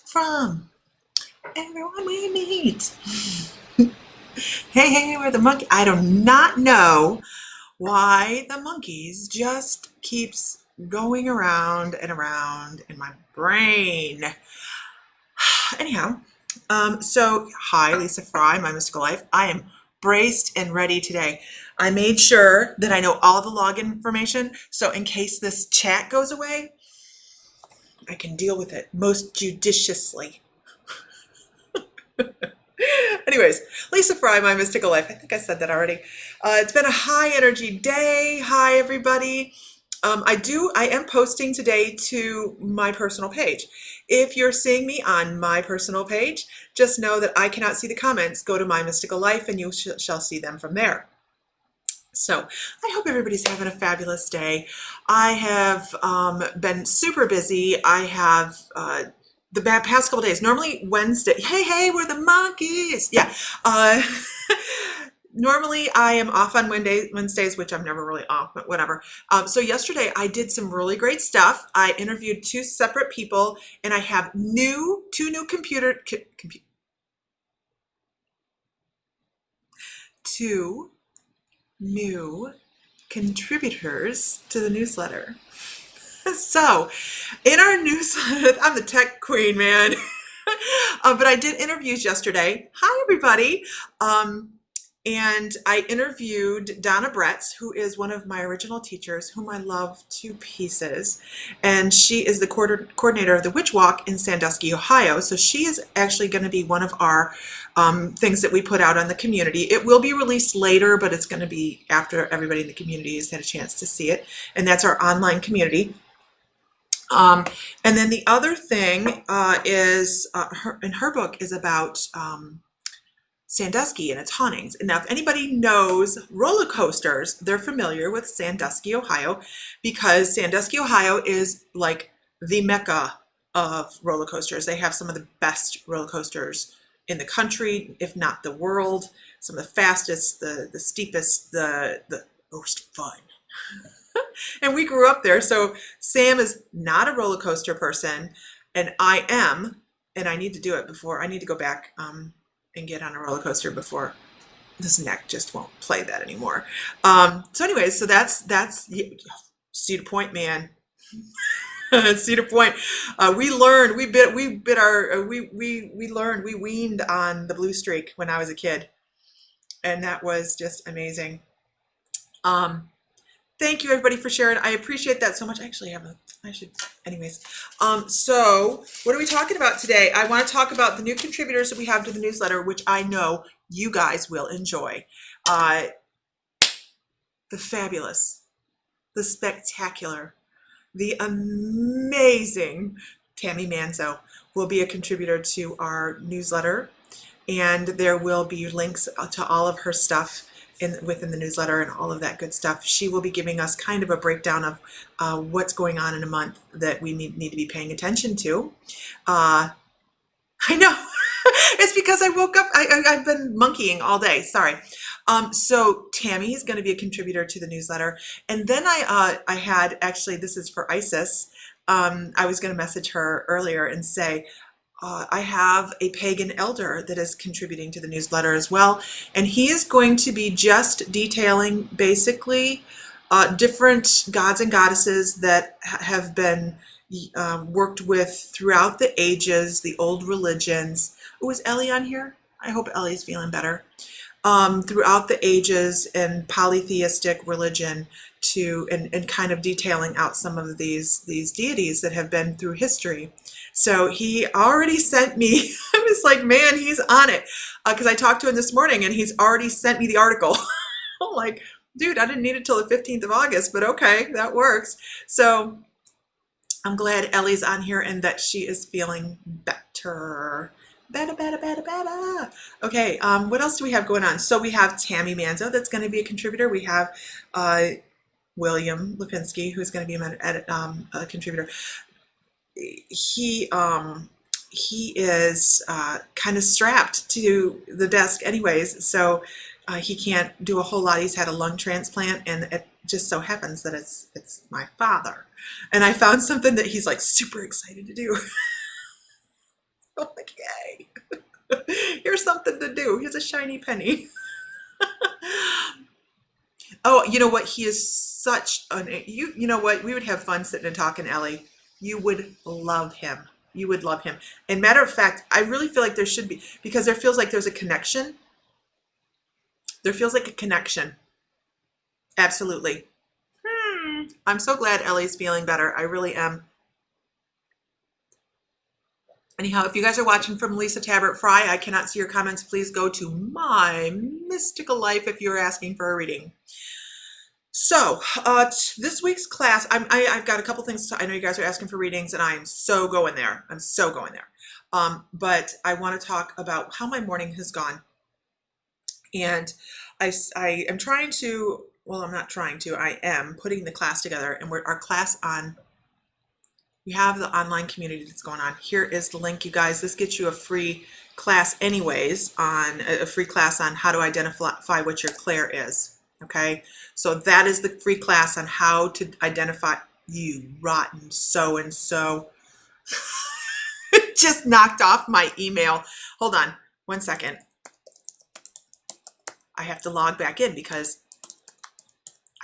from everyone we meet. Hey, we're the monkey. I do not know why the monkeys just keeps going around and around in my brain. Anyhow, so hi, Lisa Fry, my mystical life. I am braced and ready today. I made sure that I know all the login information, so in case this chat goes away, I can deal with it most judiciously. Anyways, Lisa Fry, my mystical life. I think I said that already. It's been a high energy day. Hi, everybody. I am posting today to my personal page. If you're seeing me on my personal page, just know that I cannot see the comments. Go to my mystical life and you shall see them from there. So I hope everybody's having a fabulous day. I have been super busy. I have the past couple days, normally Wednesday. Hey, we're the monkeys. Yeah. Normally I am off on Wednesdays, which I'm never really off, but whatever. So yesterday I did some really great stuff. I interviewed two separate people, and I have two new two new contributors to the newsletter. So, in our newsletter, I'm the tech queen, man. But I did interviews yesterday. Hi, everybody. And I interviewed Donna Bretz, who is one of my original teachers, whom I love to pieces. And she is the coordinator of the Witch Walk in Sandusky, Ohio. So she is actually going to be one of our things that we put out on the community. It will be released later, but it's going to be after everybody in the community has had a chance to see it. And that's our online community. And then the other thing is her book is about Sandusky and its hauntings. And now, if anybody knows roller coasters, they're familiar with Sandusky, Ohio, because Sandusky, Ohio is like the mecca of roller coasters. They have some of the best roller coasters in the country, if not the world. Some of the fastest, the steepest, the most fun. And we grew up there. So Sam is not a roller coaster person, and I am, and I need to do it before I need to go back and get on a roller coaster before this neck just won't play that anymore. So anyways, so that's Cedar Point, man. Cedar Point. We learned, we weaned on the blue streak when I was a kid, and that was just amazing. Thank you, everybody, for sharing. I appreciate that so much. Anyways. So what are we talking about today? I want to talk about the new contributors that we have to the newsletter, which I know you guys will enjoy. The fabulous, the spectacular, the amazing Tammy Manzo will be a contributor to our newsletter, and there will be links to all of her stuff within the newsletter and all of that good stuff. She will be giving us kind of a breakdown of what's going on in a month that we need to be paying attention to. I know. It's because I woke up. I've been monkeying all day. Sorry. So Tammy is going to be a contributor to the newsletter. And then I had, actually, this is for Isis. I was going to message her earlier and say, I have a pagan elder that is contributing to the newsletter as well, and he is going to be just detailing basically different gods and goddesses that have been worked with throughout the ages, the old religions. Oh, is Ellie on here? I hope Ellie's feeling better. Throughout the ages and polytheistic religion and kind of detailing out some of these deities that have been through history. So he already sent me, I was like, man, he's on it. Because I talked to him this morning and he's already sent me the article. I'm like, dude, I didn't need it till the 15th of August, but okay, that works. So I'm glad Ellie's on here and that she is feeling better. Better. Okay, what else do we have going on? So we have Tammy Manzo that's going to be a contributor. We have William Lipinski, who's going to be a contributor. He is kind of strapped to the desk anyways, so he can't do a whole lot. He's had a lung transplant, and it just so happens that it's my father. And I found something that he's like super excited to do. I'm like, yay, here's something to do. Here's a shiny penny. Oh, you know what? He is such an you know what? We would have fun sitting and talking, Ellie. You would love him. You would love him. And matter of fact, I really feel like there should be because there feels like there's a connection. There feels like a connection. Absolutely. I'm so glad Ellie's feeling better. I really am. Anyhow, if you guys are watching from Lisa Tabbert Fry, I cannot see your comments. Please go to my mystical life if you're asking for a reading. So, this week's class, I've got a couple things. I know you guys are asking for readings, and I am so going there. I'm so going there. But I want to talk about how my morning has gone. And I am trying to, well, I'm not trying to, I am putting the class together. And our class on, we have the online community that's going on. Here is the link, you guys. This gets you a free class anyways, on a free class on how to identify what your clair is. Okay, so that is the free class on how to identify you rotten so-and-so. Just knocked off my email. Hold on one second. I have to log back in because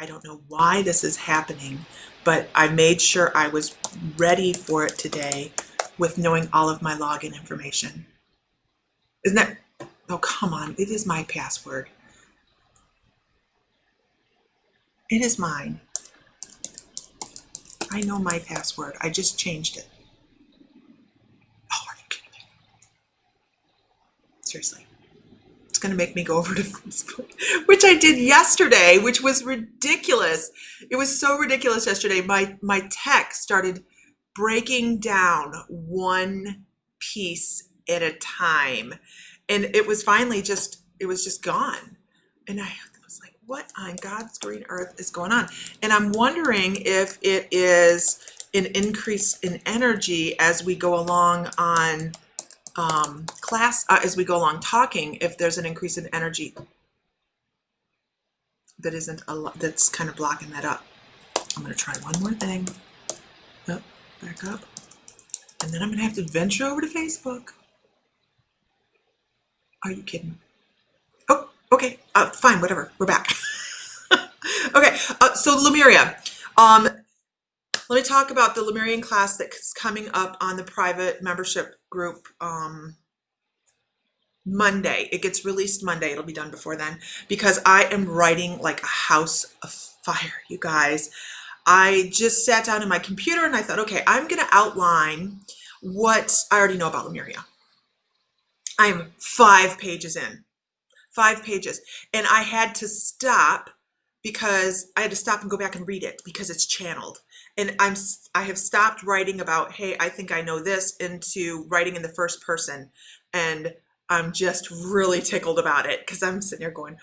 I don't know why this is happening, but I made sure I was ready for it today with knowing all of my login information. Isn't that, oh, come on, it is my password. It is mine. I know my password. I just changed it. Oh, are you kidding me? Seriously. It's going to make me go over to Facebook, which I did yesterday, which was ridiculous. It was so ridiculous yesterday. My tech started breaking down one piece at a time. And it was finally just, it was just gone. And I was like, what on God's green earth is going on? And I'm wondering if it is an increase in energy as we go along on class, as we go along talking, if there's an increase in energy that isn't a lot, that's kind of blocking that up. I'm going to try one more thing. Oh, back up. And then I'm going to have to venture over to Facebook. Are you kidding? Oh, okay. Fine, whatever. We're back. Okay, so Lemuria. Let me talk about the Lemurian class that's coming up on the private membership group Monday. It gets released Monday. It'll be done before then because I am writing like a house of fire, you guys. I just sat down in my computer and I thought, okay, I'm going to outline what I already know about Lemuria. I'm 5 pages in. 5 pages. And I had to stop because I had to stop and go back and read it because it's channeled. And I have stopped writing about, hey, I think I know this, into writing in the first person. And I'm just really tickled about it because I'm sitting there going,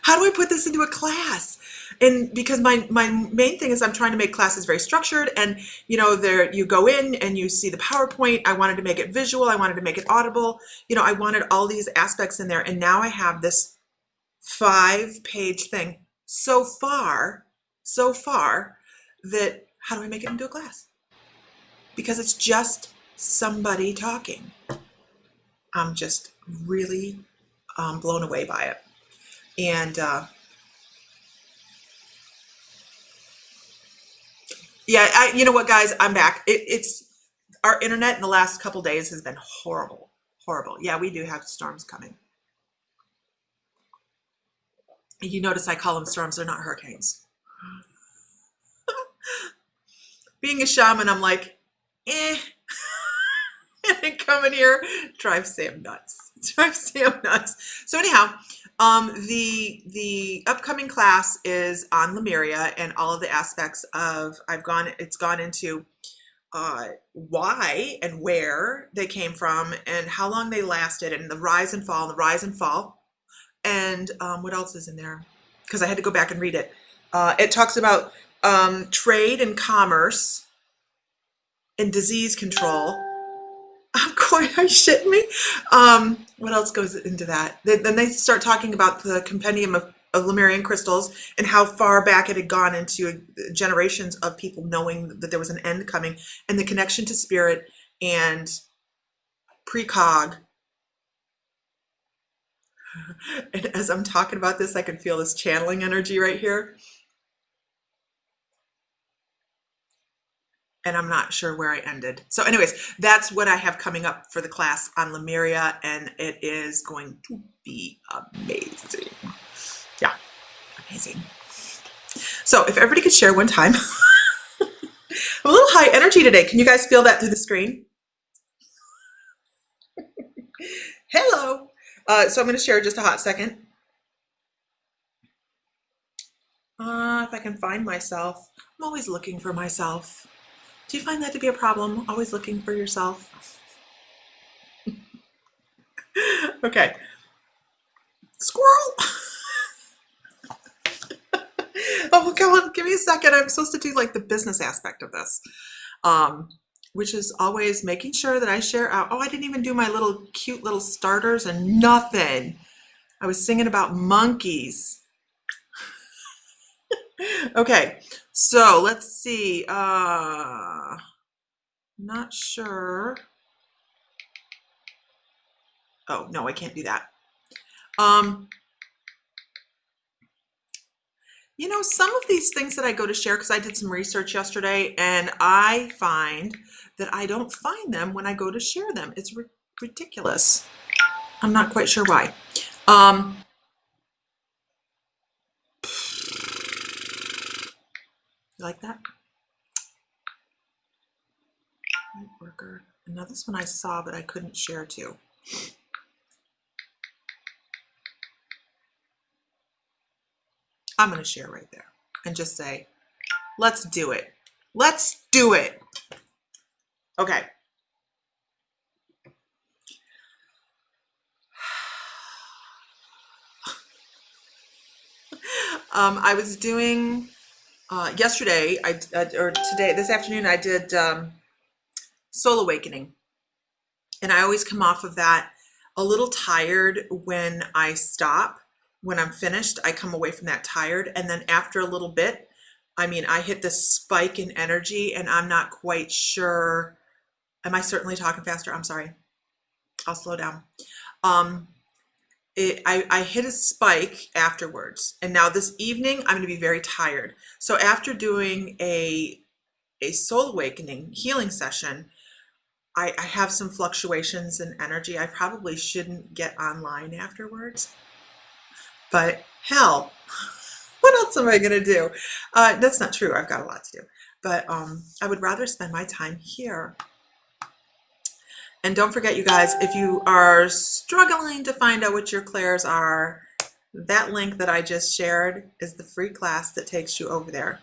how do I put this into a class? And because my main thing is I'm trying to make classes very structured, and you know, there you go in and you see the PowerPoint. I wanted to make it visual. I wanted to make it audible. You know, I wanted all these aspects in there, and now I have this 5-page thing. So far, that how do I make it into a class? Because it's just somebody talking. I'm just really blown away by it. And yeah, you know what, guys, I'm back. It's our internet in the last couple days has been horrible. Yeah, we do have storms coming. You notice I call them storms, they're not hurricanes. Being a shaman, I'm like, eh. And coming here drives Sam nuts. So anyhow, the upcoming class is on Lemuria and all of the aspects of, it's gone into why and where they came from and how long they lasted and the rise and fall and what else is in there? Because I had to go back and read it. It talks about trade and commerce and disease control. I'm going, are you shitting me? What else goes into that? Then they start talking about the compendium of Lemurian crystals and how far back it had gone into generations of people knowing that there was an end coming, and the connection to spirit and precog. And as I'm talking about this, I can feel this channeling energy right here. And I'm not sure where I ended. So anyways, that's what I have coming up for the class on Lemuria, and it is going to be amazing. Yeah, amazing. So if everybody could share one time. I'm a little high energy today. Can you guys feel that through the screen? Hello. So I'm going to share just a hot second. If I can find myself. I'm always looking for myself. Do you find that to be a problem? Always looking for yourself? Okay. Squirrel. Oh, come on, give me a second. I'm supposed to do like the business aspect of this, which is always making sure that I share out. Oh, I didn't even do my little cute little starters and nothing. I was singing about monkeys. Okay, so let's see. Not sure. Oh, no, I can't do that. You know, some of these things that I go to share, because I did some research yesterday, and I find that I don't find them when I go to share them. It's ridiculous. I'm not quite sure why. You like that? Worker. Now this one I saw, but I couldn't share to. I'm going to share right there and just say, let's do it. Let's do it. Okay. I was doing yesterday, or today, this afternoon, I did Soul Awakening. And I always come off of that a little tired when I stop. When I'm finished, I come away from that tired. And then after a little bit, I mean, I hit this spike in energy and I'm not quite sure. Am I certainly talking faster? I'm sorry. I'll slow down. I hit a spike afterwards. And now this evening, I'm going to be very tired. So after doing a soul awakening healing session, I have some fluctuations in energy. I probably shouldn't get online afterwards, but hell, what else am I going to do? That's not true. I've got a lot to do, but I would rather spend my time here. And don't forget, you guys, if you are struggling to find out what your clairs are, that link that I just shared is the free class that takes you over there.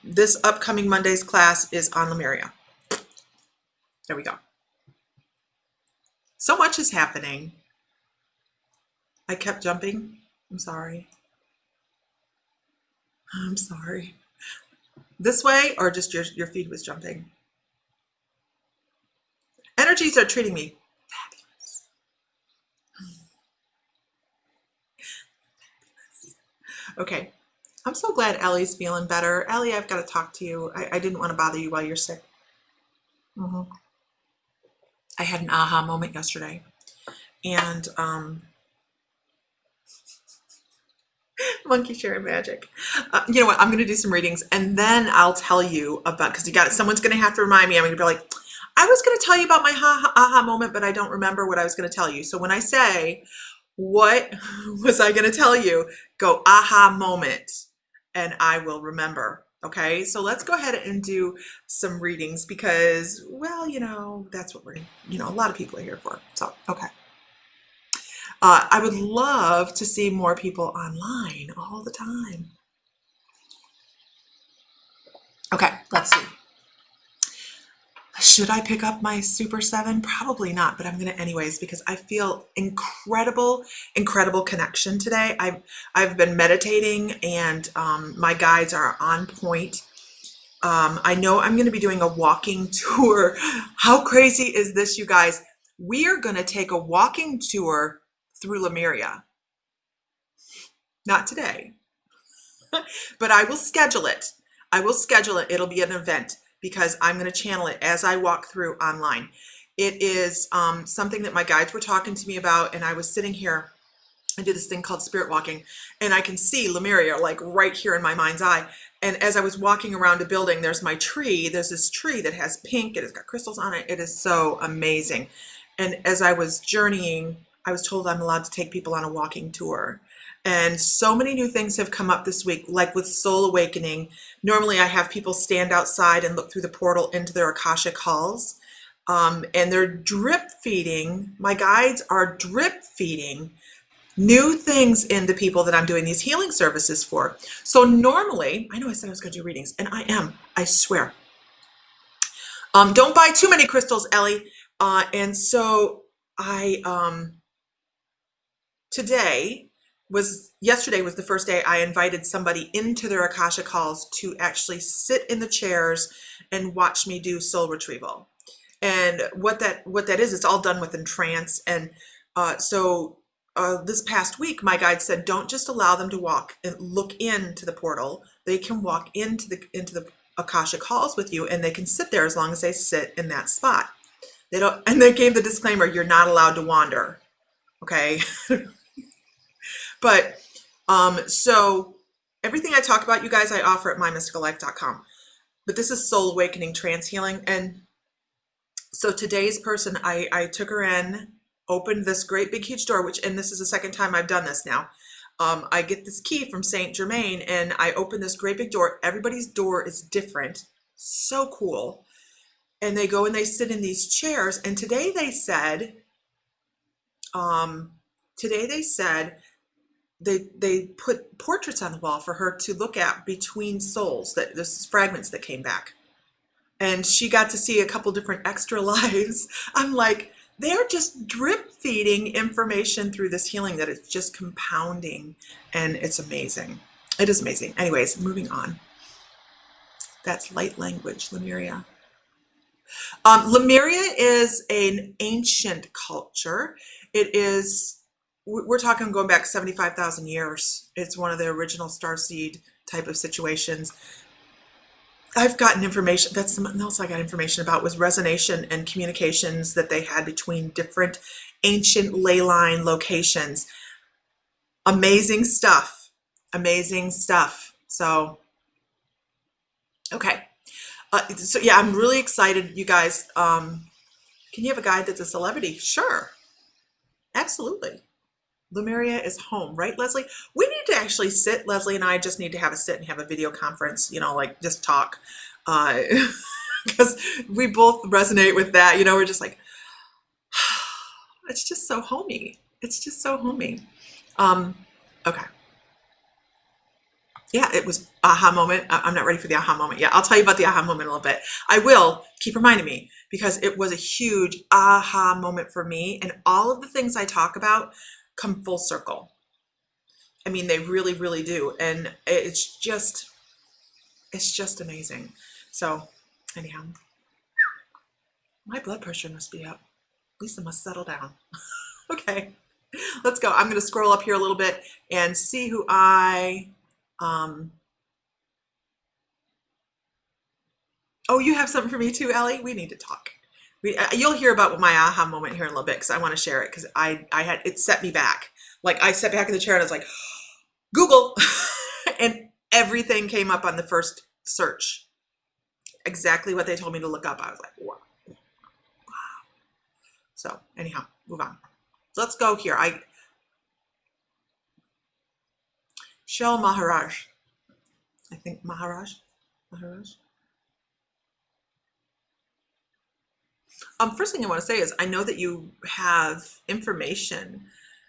This upcoming Monday's class is on Lemuria. There we go. So much is happening. I kept jumping. I'm sorry. I'm sorry. This way, or just your feed was jumping? Energies are treating me fabulous. Okay. I'm so glad Ellie's feeling better. Ellie, I've got to talk to you. I didn't want to bother you while you're sick. I had an aha moment yesterday. And monkey sharing magic. You know what? I'm going to do some readings and then I'll tell you about, because someone's going to have to remind me. I'm going to be like, I was going to tell you about my aha moment, but I don't remember what I was going to tell you. So when I say, what was I going to tell you? Go aha moment and I will remember. Okay, so let's go ahead and do some readings because, well, you know, that's what a lot of people are here for. So, okay. I would love to see more people online all the time. Okay, let's see. Should I pick up my Super 7? Probably not, but I'm going to anyways because I feel incredible connection today. I've been meditating and my guides are on point. I know I'm going to be doing a walking tour. How crazy is this, you guys? We are going to take a walking tour through Lemuria. Not today, but I will schedule it. It'll be an event because I'm going to channel it as I walk through online. It is something that my guides were talking to me about, and I was sitting here. I do this thing called spirit walking, and I can see Lemuria like right here in my mind's eye. And as I was walking around a building, there's my tree. There's this tree that has pink. It has got crystals on it. It is so amazing. And as I was journeying, I was told I'm allowed to take people on a walking tour. And so many new things have come up this week, like with Soul Awakening. Normally I have people stand outside and look through the portal into their Akashic halls. And they're drip feeding. My guides are drip feeding new things into people that I'm doing these healing services for. So normally, I know I said I was going to do readings, and I am, I swear. Don't buy too many crystals, Ellie. And so yesterday was the first day I invited somebody into their Akashic halls to actually sit in the chairs and watch me do soul retrieval. And what that is, it's all done with trance. And so this past week, my guide said, don't just allow them to walk and look into the portal. They can walk into the Akashic halls with you, and they can sit there as long as they sit in that spot. They don't, and they gave the disclaimer, you're not allowed to wander. Okay. But so everything I talk about, you guys, I offer at mymysticallife.com. But this is Soul Awakening Trance Healing. And so today's person, I took her in, opened this great big huge door, and this is the second time I've done this now. I get this key from Saint Germain, and I open this great big door. Everybody's door is different. So cool. And they go and they sit in these chairs. And today they said they put portraits on the wall for her to look at between souls, that this fragments that came back. And she got to see a couple different extra lives. I'm like, they're just drip feeding information through this healing that is just compounding, and it's amazing. It is amazing. Anyways, moving on. That's light language, Lemuria. Lemuria is an ancient culture. It is, we're talking going back 75,000 years. It's one of the original starseed type of situations. I've gotten information, that's something else I got information about, was resonation and communications that they had between different ancient ley line locations. Amazing stuff. Amazing stuff. So, okay. So yeah, I'm really excited, you guys. Can you have a guide that's a celebrity? Sure. Absolutely. Lemuria is home, right, Leslie? We need to actually sit, Leslie and I just need to have a sit and have a video conference, like just talk. Because we both resonate with that, we're just like, it's just so homey. It's just so homey. Okay. Yeah, it was aha moment. I'm not ready for the aha moment yet. I'll tell you about the aha moment in a little bit. I will keep reminding me, because it was a huge aha moment for me, and all of the things I talk about come full circle. I mean, they really, really do. And it's just amazing. So anyhow, my blood pressure must be up. Lisa must settle down. Okay, let's go. I'm going to scroll up here a little bit and see who oh, you have something for me too, Ellie? We need to talk. You'll hear about my aha moment here in a little bit, because I want to share it, because it set me back. Like, I sat back in the chair and I was like, Google, and everything came up on the first search. Exactly what they told me to look up. I was like, wow. So anyhow, move on. So let's go here. Shel Maharaj. I think Maharaj. First thing I want to say is, I know that you have information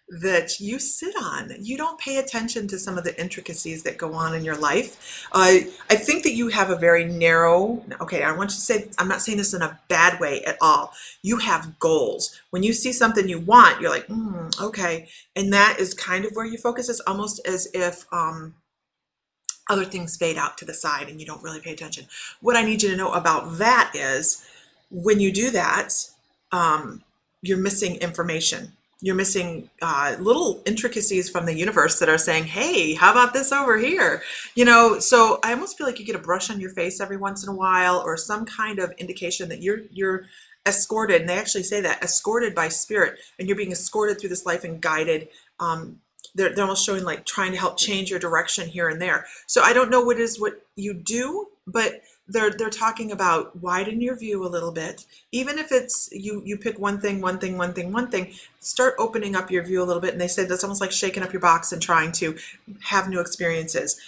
that you sit on. You don't pay attention to some of the intricacies that go on in your life. I think that you have a very narrow, okay, I want you to say, I'm not saying this in a bad way at all. You have goals. When you see something you want, you're like, okay. And that is kind of where you focus. It's almost as if other things fade out to the side and you don't really pay attention. What I need you to know about that is, when you do that, you're missing information. You're missing little intricacies from the universe that are saying, hey, how about this over here? So I almost feel like you get a brush on your face every once in a while, or some kind of indication that you're escorted, and they actually say that, escorted by spirit, and you're being escorted through this life and guided. They're almost showing like trying to help change your direction here and there. So I don't know what you do, but they're talking about widen your view a little bit. Even if it's you pick one thing, start opening up your view a little bit. And they say that's almost like shaking up your box and trying to have new experiences.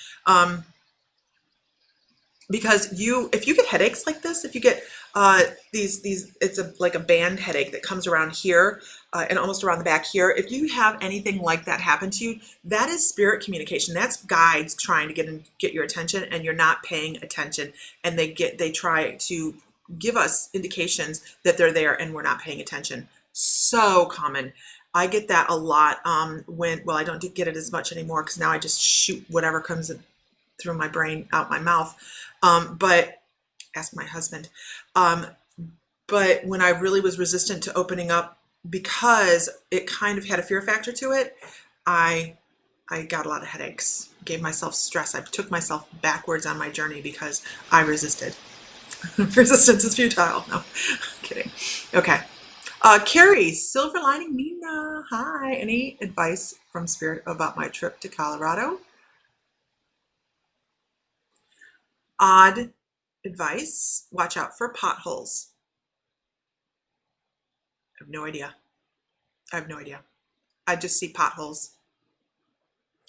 Because if you get headaches like this, if you get these, it's like a band headache that comes around here and almost around the back here. If you have anything like that happen to you, that is spirit communication. That's guides trying to get your attention, and you're not paying attention. And they try to give us indications that they're there, and we're not paying attention. So common. I get that a lot well, I don't get it as much anymore because now I just shoot whatever comes through my brain out my mouth. But ask my husband. But when I really was resistant to opening up because it kind of had a fear factor to it, I got a lot of headaches, gave myself stress. I took myself backwards on my journey because I resisted. Resistance is futile. No, kidding. Okay. Carrie, Silver Lining Mina, hi. Any advice from Spirit about my trip to Colorado? Odd advice, watch out for potholes. I have no idea. I just see potholes.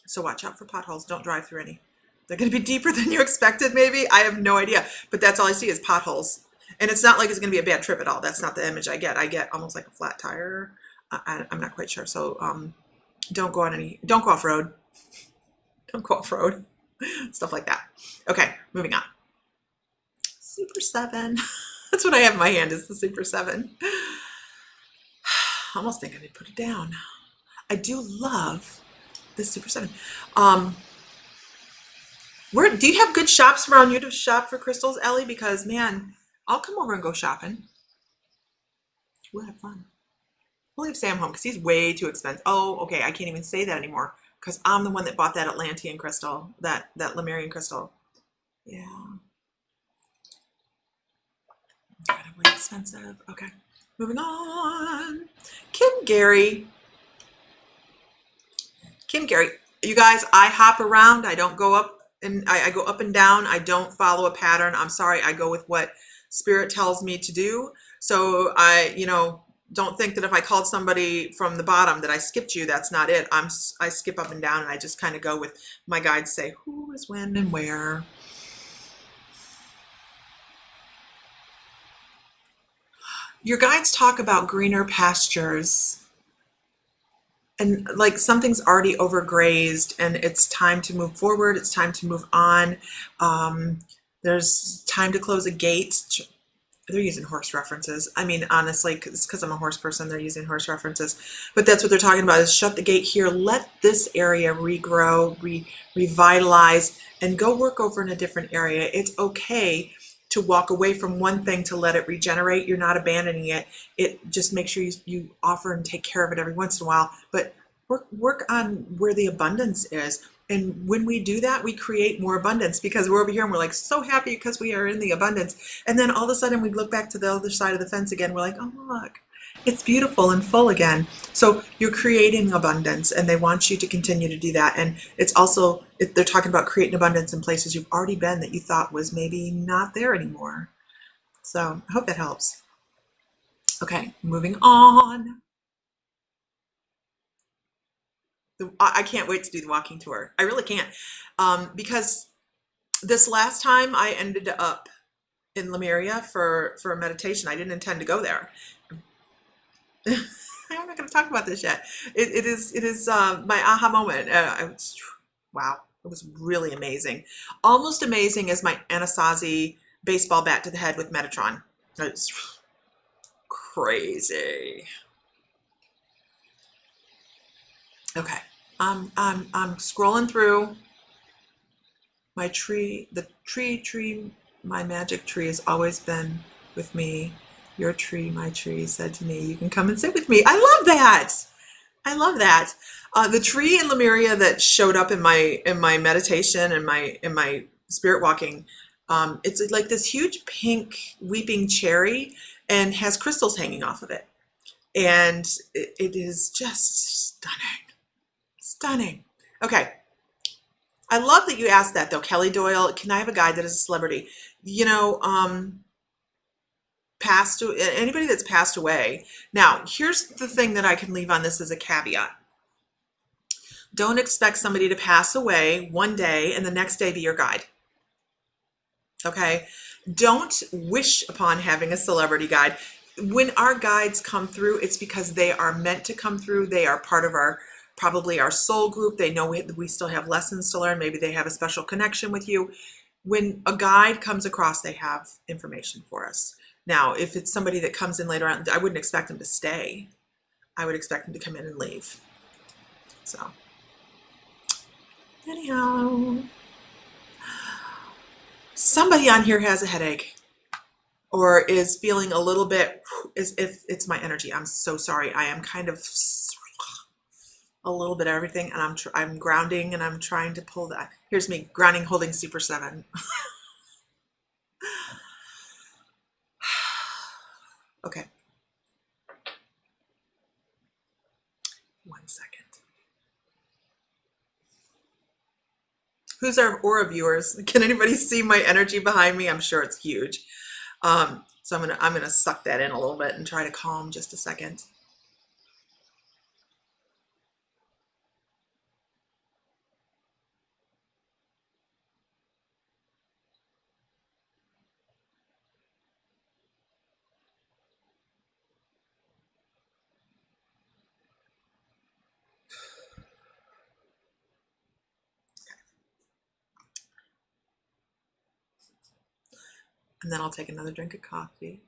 So watch out for potholes. Don't drive through any. They're going to be deeper than you expected, maybe. I have no idea. But that's all I see is potholes. And it's not like it's going to be a bad trip at all. That's not the image I get. I get almost like a flat tire. I'm not quite sure. So don't go off-road. Don't go off-road. Stuff like that. Okay, moving on. Super 7. That's what I have in my hand, is the Super 7. I almost think I need to put it down. I do love this Super 7. Do you have good shops around you to shop for crystals, Ellie? Because, man, I'll come over and go shopping. We'll have fun. We'll leave Sam home because he's way too expensive. Oh, okay, I can't even say that anymore because I'm the one that bought that Atlantean crystal, that Lemurian crystal. Yeah. Kind of way expensive. Okay, moving on. Kim Gary. You guys, I hop around. I don't go up, and I go up and down. I don't follow a pattern. I'm sorry. I go with what Spirit tells me to do. So don't think that if I called somebody from the bottom that I skipped you. That's not it. I skip up and down, and I just kind of go with my guides say who is when and where. Your guides talk about greener pastures and like something's already overgrazed and it's time to move forward. It's time to move on. There's time to close a gate. They're using horse references. I mean, honestly, because I'm a horse person, they're using horse references. But that's what they're talking about, is shut the gate here. Let this area regrow, revitalize, and go work over in a different area. It's okay to walk away from one thing to let it regenerate. You're not abandoning it. It just make sure you offer and take care of it every once in a while. But work on where the abundance is. And when we do that, we create more abundance because we're over here and we're like so happy because we are in the abundance. And then all of a sudden we look back to the other side of the fence again. We're like, oh, look, it's beautiful and full again. So you're creating abundance, and they want you to continue to do that. And it's also, they're talking about creating abundance in places you've already been that you thought was maybe not there anymore. So I hope that helps. Okay, moving on. I can't wait to do the walking tour. I really can't. Because this last time I ended up in Lemuria for a meditation. I didn't intend to go there. I'm not going to talk about this yet. It is my aha moment. Wow, it was really amazing. Almost amazing as my Anasazi baseball bat to the head with Metatron. It's crazy. Okay, I'm scrolling through my tree. The tree, my magic tree has always been with me. Your tree, my tree, said to me, you can come and sit with me. I love that. I love that. The tree in Lemuria that showed up in my meditation and in my spirit walking, it's like this huge pink weeping cherry, and has crystals hanging off of it. And it is just stunning. Stunning. Okay. I love that you asked that though, Kelly Doyle. Can I have a guide that is a celebrity? You know, anybody that's passed away. Now, here's the thing that I can leave on this as a caveat. Don't expect somebody to pass away one day and the next day be your guide. Okay? Don't wish upon having a celebrity guide. When our guides come through, it's because they are meant to come through. They are part of probably our soul group. They know we still have lessons to learn. Maybe they have a special connection with you. When a guide comes across, they have information for us. Now, if it's somebody that comes in later on, I wouldn't expect them to stay. I would expect them to come in and leave. So, anyhow, somebody on here has a headache or is feeling a little bit, if it's my energy. I'm so sorry. I am kind of a little bit of everything, and I'm grounding, and I'm trying to pull that. Here's me grounding, holding Super 7. Okay. 1 second. Who's our aura viewers? Can anybody see my energy behind me? I'm sure it's huge. So I'm gonna suck that in a little bit and try to calm just a second. And then I'll take another drink of coffee.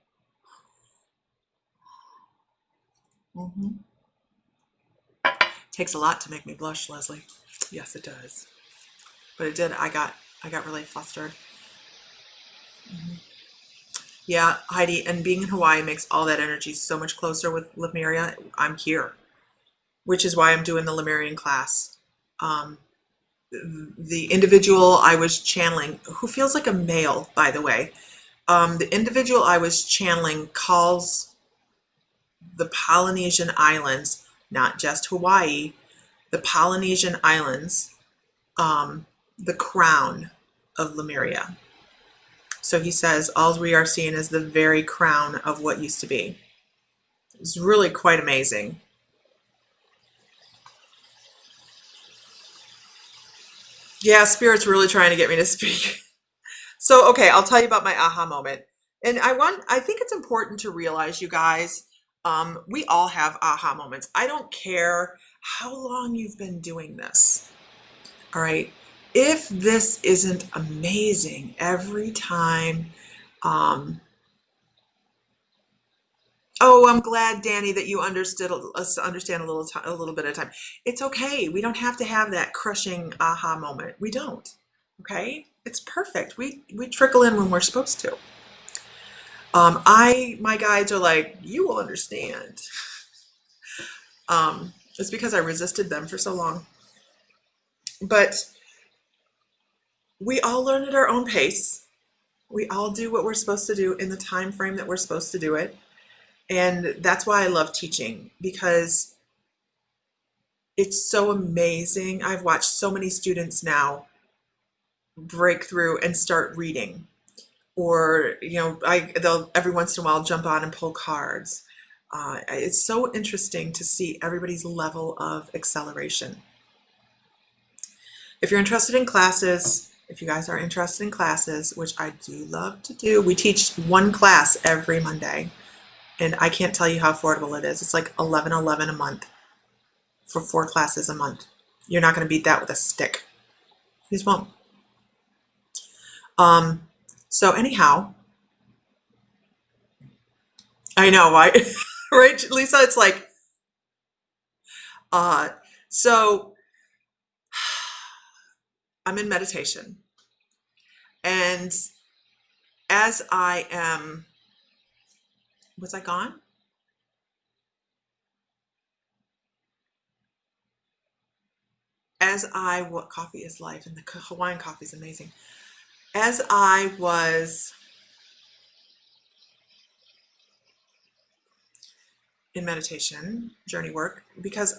Takes a lot to make me blush, Leslie. Yes, it does. But it did. I got really flustered. Yeah, Heidi, and being in Hawaii makes all that energy so much closer with Lemuria. I'm here, which is why I'm doing the Lemurian class. The individual I was channeling, who feels like a male, by the way, the individual I was channeling calls the Polynesian Islands, not just Hawaii, the Polynesian Islands, the crown of Lemuria. So he says, all we are seeing is the very crown of what used to be. It's really quite amazing. Yeah, Spirit's really trying to get me to speak. So, okay, I'll tell you about my aha moment. And I think it's important to realize, you guys, we all have aha moments. I don't care how long you've been doing this. All right. If this isn't amazing every time, oh, I'm glad, Danny, that you understand a little bit of time. It's okay. We don't have to have that crushing aha moment. We don't. Okay. It's perfect. We trickle in when we're supposed to. My guides are like, you will understand. It's because I resisted them for so long. But we all learn at our own pace. We all do what we're supposed to do in the time frame that we're supposed to do it. And that's why I love teaching, because it's so amazing. I've watched so many students now break through and start reading, or they'll every once in a while jump on and pull cards. It's so interesting to see everybody's level of acceleration. If you're interested in classes, if you guys are interested in classes, which I do love to do, we teach one class every Monday. And I can't tell you how affordable it is. It's like $11.11 a month for 4 classes a month. You're not going to beat that with a stick. You just won't. So anyhow, I know, right? Right, Lisa? It's like, so I'm in meditation. And as I am, was I gone? What coffee is life, and the Hawaiian coffee is amazing. As I was in meditation, journey work, because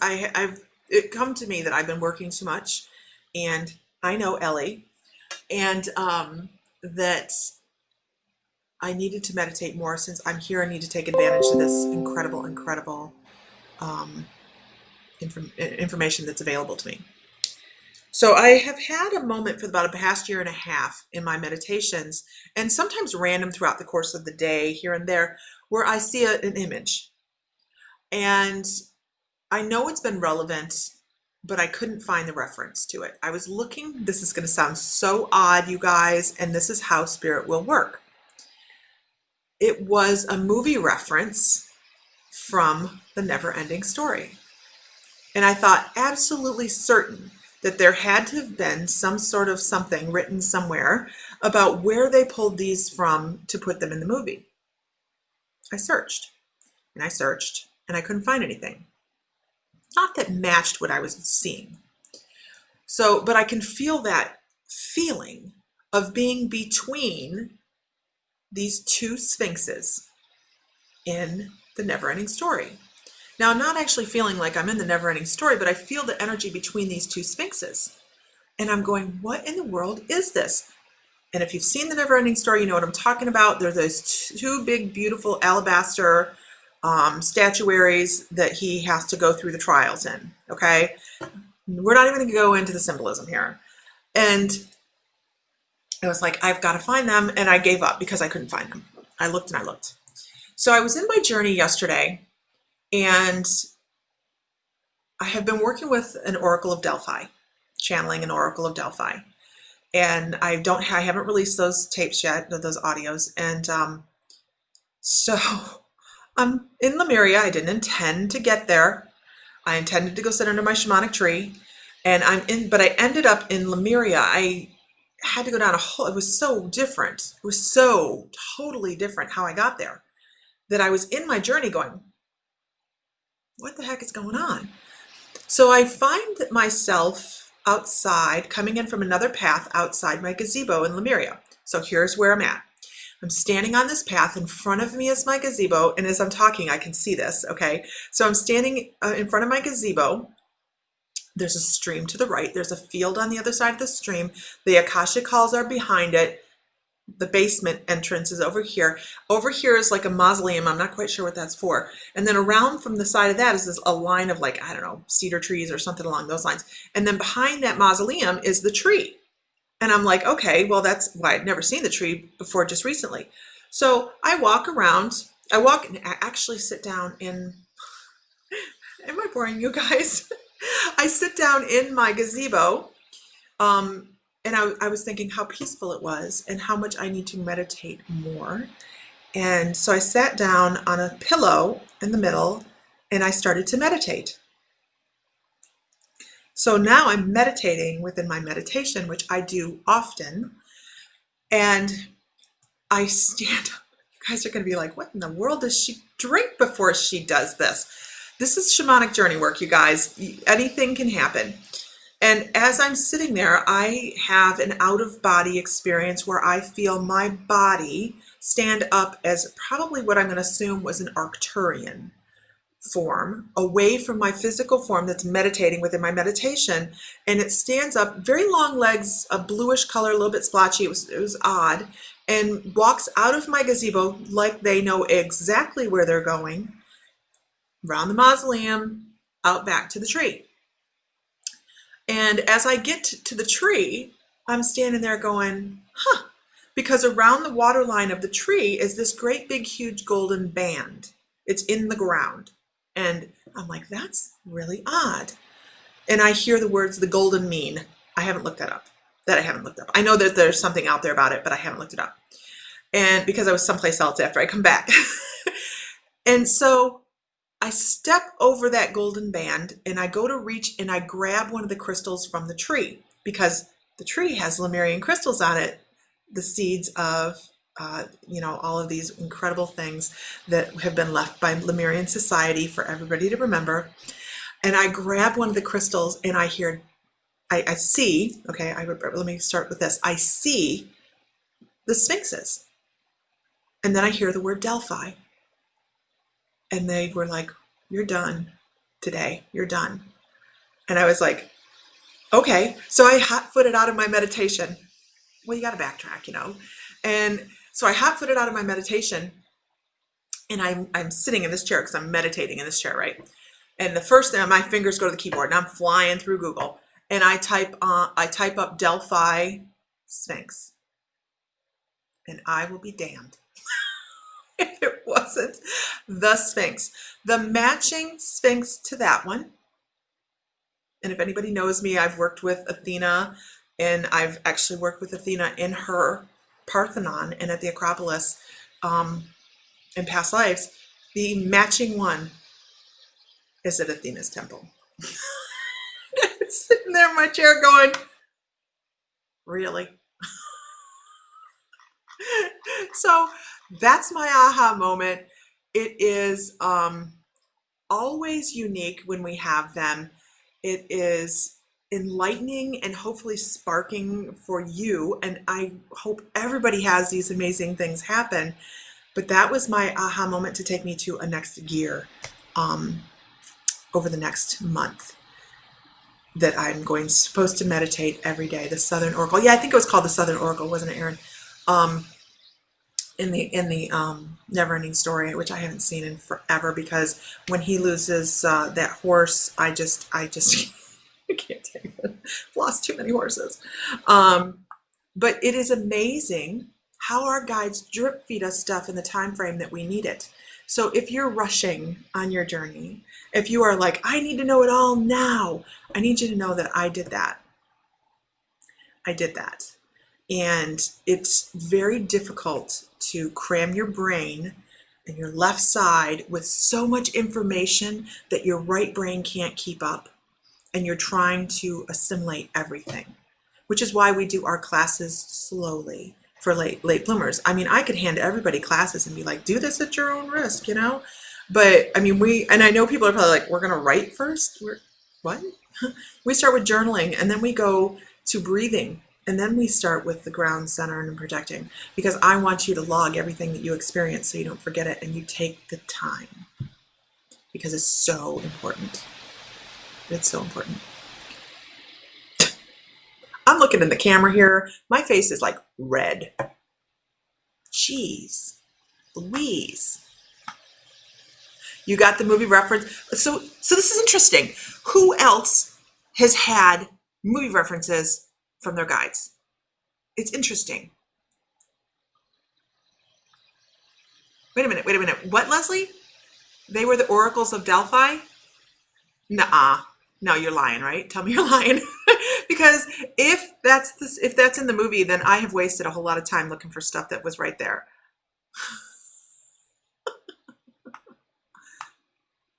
it come to me that I've been working too much, and I know Ellie, and that I needed to meditate more. Since I'm here, I need to take advantage of this incredible um, information that's available to me. So I have had a moment for about a past year and a half in my meditations, and sometimes random throughout the course of the day, here and there, where I see an image. And I know it's been relevant, but I couldn't find the reference to it. I was looking, this is going to sound so odd, you guys, and this is how spirit will work. It was a movie reference from The Never-Ending Story. And I thought absolutely certain that there had to have been some sort of something written somewhere about where they pulled these from to put them in the movie. I searched and I searched and I couldn't find anything. Not that matched what I was seeing. So, but I can feel that feeling of being between these two sphinxes in The Never-Ending Story. Now, I'm not actually feeling like I'm in The Never-Ending Story, but I feel the energy between these two sphinxes. And I'm going, what in the world is this? And if you've seen The Never-Ending Story, you know what I'm talking about. There are those two big, beautiful alabaster statuaries that he has to go through the trials in, okay? We're not even going to go into the symbolism here. And I was like, I've got to find them. And I gave up because I couldn't find them. I looked and I looked. So I was in my journey yesterday, and I have been working with an Oracle of Delphi, channeling an Oracle of Delphi. And I haven't released those tapes yet, those audios. And so I'm in Lemuria. I didn't intend to get there. I intended to go sit under my shamanic tree. But I ended up in Lemuria. I had to go down it was so different. It was so totally different how I got there, that I was in my journey going, what the heck is going on? So I find myself outside, coming in from another path outside my gazebo in Lemuria. So here's where I'm at. I'm standing on this path. In front of me is my gazebo, and as I'm talking, I can see this, okay? So I'm standing in front of my gazebo. There's a stream to the right. There's a field on the other side of the stream. The Akashic halls are behind it. The basement entrance is over here. Over here is like a mausoleum. I'm not quite sure what that's for. And then around from the side of that is a line of, like, I don't know, cedar trees or something along those lines. And then behind that mausoleum is the tree. And I'm like, okay, well, that's why I'd never seen the tree before, just recently. So I walk around. I actually sit down in, am I boring you guys? I sit down in my gazebo. And I was thinking how peaceful it was and how much I need to meditate more. And so I sat down on a pillow in the middle and I started to meditate. So now I'm meditating within my meditation, which I do often. And I stand up. You guys are going to be like, what in the world does she drink before she does this? This is shamanic journey work, you guys. Anything can happen. And as I'm sitting there, I have an out-of-body experience where I feel my body stand up as probably what I'm going to assume was an Arcturian form, away from my physical form that's meditating within my meditation. And it stands up, very long legs, a bluish color, a little bit splotchy. It was odd, and walks out of my gazebo like they know exactly where they're going, around the mausoleum, out back to the tree. And as I get to the tree, I'm standing there going, huh, because around the water line of the tree is this great big huge golden band. It's in the ground. And I'm like, that's really odd. And I hear the words, the golden mean. I haven't looked that up. I know that there's something out there about it, but I haven't looked it up. And because I was someplace else after I come back. And so I step over that golden band and I go to reach and I grab one of the crystals from the tree, because the tree has Lemurian crystals on it, the seeds of, all of these incredible things that have been left by Lemurian society for everybody to remember. And I grab one of the crystals and I see, okay, let me start with this. I see the sphinxes. And then I hear the word Delphi. And they were like, you're done today. You're done. And I was like, okay. So I hot-footed out of my meditation. Well, you got to backtrack, you know. And so I hot-footed out of my meditation, and I'm sitting in this chair because I'm meditating in this chair, right? And the first thing, my fingers go to the keyboard, and I'm flying through Google, and I type up Delphi Sphinx, and I will be damned if it wasn't the Sphinx. The matching Sphinx to that one. And if anybody knows me, I've worked with Athena, and I've actually worked with Athena in her Parthenon and at the Acropolis in past lives. The matching one is at Athena's temple. I'm sitting there in my chair going, really? So that's my aha moment. It is always unique when we have them. It is enlightening and hopefully sparking for you. And I hope everybody has these amazing things happen. But that was my aha moment to take me to a next gear over the next month, that I'm supposed to meditate every day. The Southern Oracle. Yeah, I think it was called the Southern Oracle, wasn't it, Erin? In the Never Ending Story, which I haven't seen in forever, because when he loses that horse, I just I can't take it. I've lost too many horses. But it is amazing how our guides drip feed us stuff in the time frame that we need it. So if you're rushing on your journey, if you are like, I need to know it all now, I need you to know that I did that. I did that. And it's very difficult to cram your brain and your left side with so much information that your right brain can't keep up, and you're trying to assimilate everything, which is why we do our classes slowly for late bloomers. I mean, I could hand everybody classes and be like, do this at your own risk, you know? But I mean, and I know people are probably like, we're going to write first? What? We start with journaling, and then we go to breathing. And then we start with the ground, center, and protecting, because I want you to log everything that you experience so you don't forget it, and you take the time, because it's so important. It's so important. I'm looking in the camera here. My face is like red. Jeez Louise. You got the movie reference. So this is interesting. Who else has had movie references from their guides? It's interesting. Wait a minute. What, Leslie? They were the oracles of Delphi? Nuh-uh. No, you're lying, right? Tell me you're lying. Because if that's in the movie, then I have wasted a whole lot of time looking for stuff that was right there.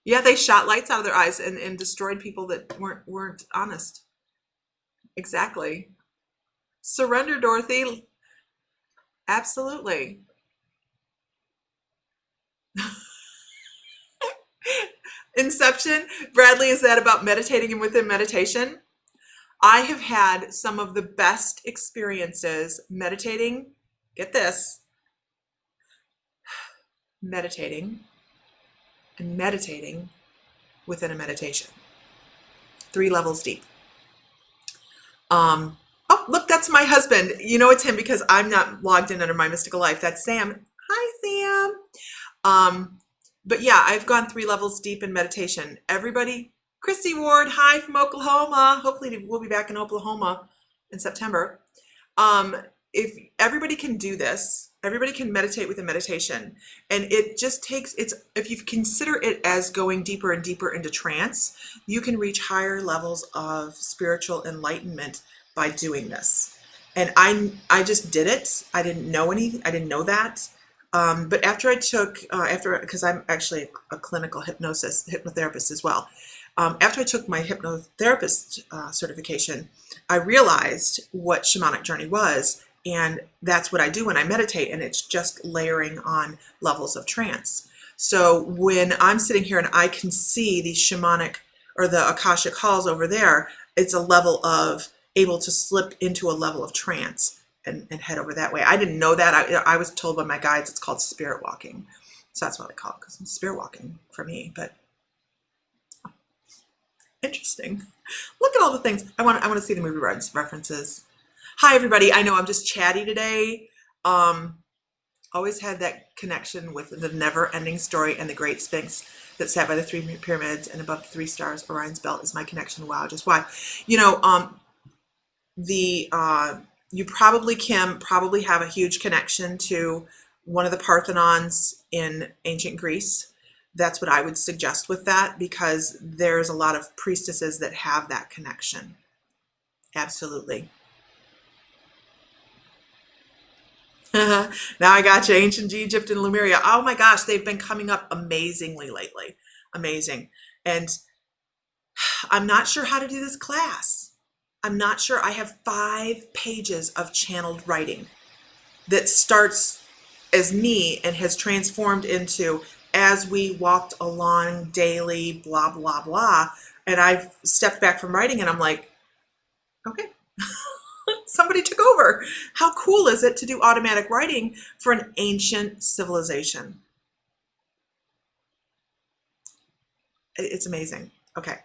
Yeah, they shot lights out of their eyes and destroyed people that weren't honest. Exactly. Surrender, Dorothy. Absolutely. Inception. Bradley, is that about meditating and within meditation? I have had some of the best experiences meditating. Get this. Meditating and meditating within a meditation. 3 levels deep. Oh, look, that's my husband. You know it's him because I'm not logged in under my mystical life. That's Sam. Hi, Sam. But yeah, I've gone 3 levels deep in meditation. Everybody, Christy Ward, hi from Oklahoma. Hopefully we'll be back in Oklahoma in September. If everybody can do this, everybody can meditate with a meditation. And it just takes, if you consider it as going deeper and deeper into trance, you can reach higher levels of spiritual enlightenment by doing this. And I just did it. I didn't know that. But after I took, because I'm actually a clinical hypnotherapist as well. After I took my hypnotherapist certification, I realized what shamanic journey was. And that's what I do when I meditate, and it's just layering on levels of trance. So when I'm sitting here and I can see the shamanic or the Akashic halls over there, it's a level of able to slip into a level of trance and head over that way. I didn't know that. I was told by my guides it's called spirit walking. So that's what I call it, because it's spirit walking for me. But Interesting. Look at all the things. I want to see the movie references. Hi, everybody. I know I'm just chatty today. Always had that connection with the never-ending story and the Great Sphinx that sat by the three pyramids and above the three stars. Orion's belt is my connection. Wow, just why? You know, the you probably, Kim, probably have a huge connection to one of the Parthenons in ancient Greece. That's what I would suggest with that, because there's a lot of priestesses that have that connection. Absolutely. Now I got you. Ancient Egypt and Lemuria. Oh my gosh, they've been coming up amazingly lately. Amazing. And I'm not sure how to do this class. I'm not sure. I have 5 pages of channeled writing that starts as me and has transformed into as we walked along daily, blah, blah, blah. And I've stepped back from writing and I'm like, okay, somebody took over. How cool is it to do automatic writing for an ancient civilization? It's amazing. Okay.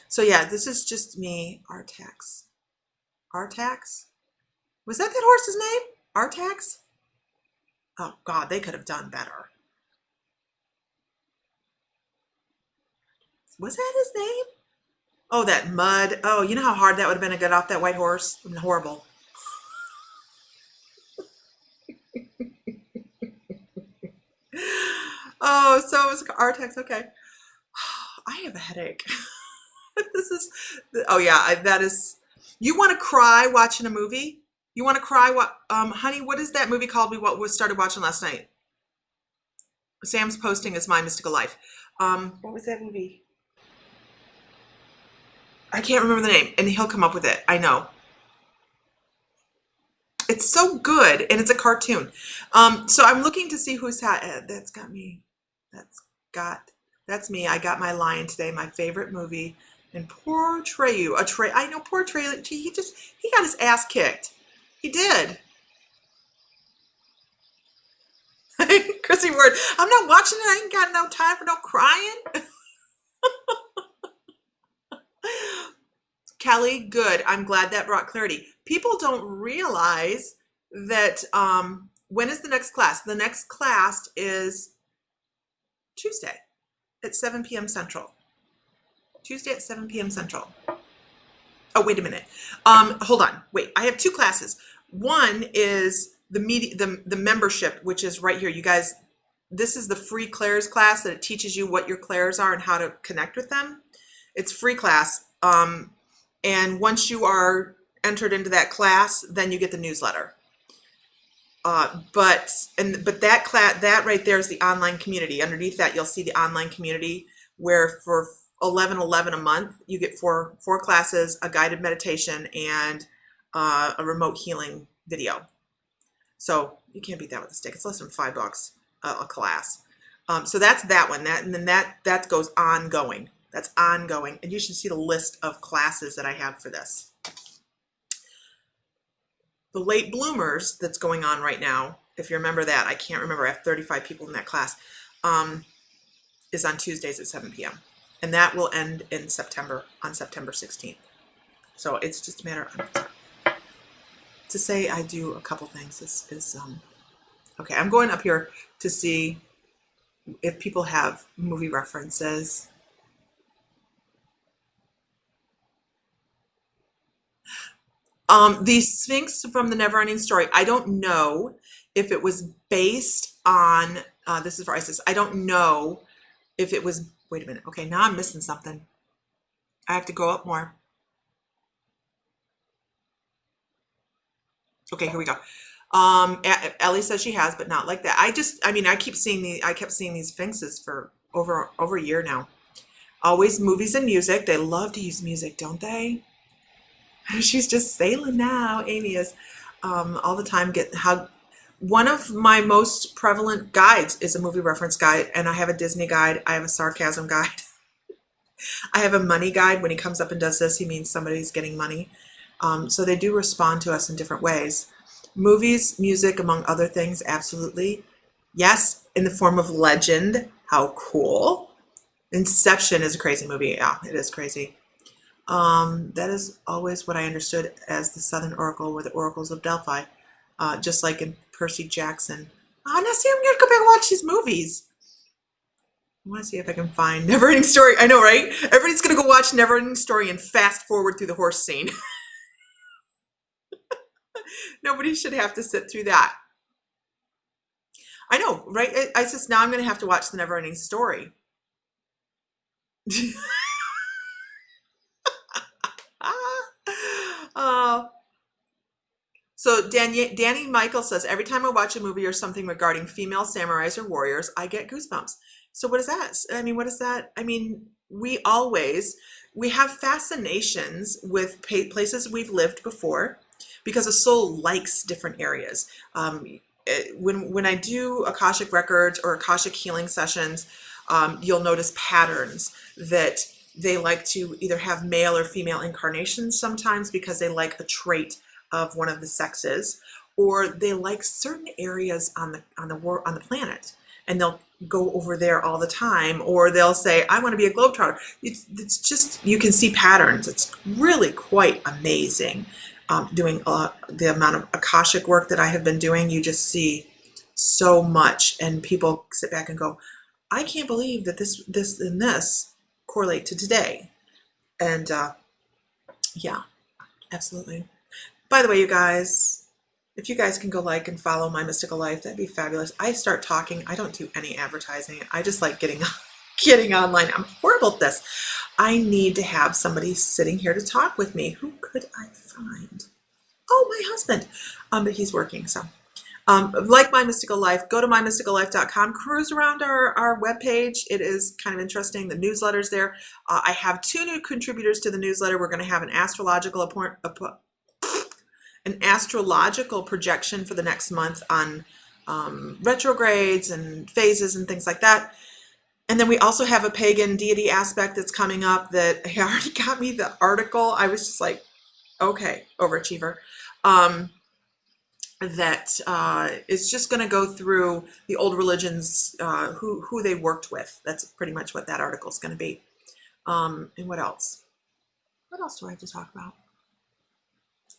So yeah, this is just me. Artax. Artax? Was that horse's name? Artax? Oh God, they could have done better. Was that his name? Oh, that mud. Oh, you know how hard that would have been to get off that white horse? It would have been horrible. Oh, so it was Artax. Okay. I have a headache. This is, oh yeah, that is, you want to cry watching a movie? You want to cry? What, honey, what is that movie called we started watching last night? Sam's posting is My Mystical Life. What was that movie? I can't remember the name, and he'll come up with it. I know. It's so good, and it's a cartoon. So I'm looking to see who's that's got me. That's me. I got my lion today. My favorite movie. And poor Treyu. I know poor Treyu. He got his ass kicked. He did. Chrissy Ward. I'm not watching it. I ain't got no time for no crying. Kelly, good. I'm glad that brought clarity. People don't realize that when is the next class? The next class is Tuesday at 7 p.m. Central. Tuesday at 7 p.m. Central. Oh, wait a minute. Hold on. Wait, I have 2 classes. One is the membership, which is right here. You guys, this is the free clairs class that it teaches you what your clairs are and how to connect with them. It's free class. And once you are entered into that class, then you get the newsletter. But that class, that right there is the online community. Underneath that, you'll see the online community where for $11.11 a month, you get four classes, a guided meditation, and a remote healing video. So you can't beat that with a stick. It's less than $5 a class. So that's that one. And then that goes ongoing. That's ongoing. And you should see the list of classes that I have for this. The late bloomers that's going on right now, if you remember that, I can't remember, I have 35 people in that class, is on Tuesdays at 7 p.m. And that will end in September, on September 16th. So it's just a matter of, to say I do a couple things is okay. I'm going up here to see if people have movie references. The Sphinx from the Neverending Story, I don't know if it was based on, this is for Isis, I don't know if it was, wait a minute, okay, now I'm missing something. I have to go up more. Okay, here we go. Ellie says she has, but not like that. I keep seeing I kept seeing these Sphinxes for over a year now. Always movies and music. They love to use music, don't they? She's just sailing now. Amy is all the time. One of my most prevalent guides is a movie reference guide, and I have a Disney guide. I have a sarcasm guide. I have a money guide. When he comes up and does this, he means somebody's getting money. So they do respond to us in different ways. Movies, music, among other things, absolutely. Yes, in the form of legend. How cool. Inception is a crazy movie. Yeah, it is crazy. That is always what I understood as the Southern Oracle were the oracles of Delphi, just like in Percy Jackson. Oh, now see, I'm gonna go back and watch these movies. I want to see if I can find Neverending Story. I know, right? Everybody's gonna go watch Neverending Story and fast forward through the horse scene. Nobody should have to sit through that. I know, right? I just now I'm gonna have to watch the Neverending Story. uh, So Danny Michael says, every time I watch a movie or something regarding female samurais or warriors, I get goosebumps. So what is that? I mean, what is that? I mean, we have fascinations with places we've lived before because a soul likes different areas. When I do Akashic records or Akashic healing sessions, you'll notice patterns that they like to either have male or female incarnations sometimes because they like a trait of one of the sexes, or they like certain areas on the planet, and they'll go over there all the time, or they'll say, "I want to be a globetrotter." It's just you can see patterns. It's really quite amazing. Doing the amount of Akashic work that I have been doing, you just see so much, and people sit back and go, "I can't believe that this and this correlate to today." And yeah, absolutely. By the way, you guys, if you guys can go like and follow My Mystical Life, that'd be fabulous. I start talking. I don't do any advertising. I just like getting online. I'm horrible at this. I need to have somebody sitting here to talk with me. Who could I find? Oh, my husband. But he's working, so. Like My Mystical Life, go to mymysticallife.com, cruise around our webpage. It is kind of interesting. The newsletter's there. I have 2 new contributors to the newsletter. We're going to have an astrological projection for the next month on retrogrades and phases and things like that. And then we also have a pagan deity aspect that's coming up that he already got me the article. I was just like, okay, overachiever. That is just going to go through the old religions, who they worked with. That's pretty much what that article is going to be. And what else? What else do I have to talk about?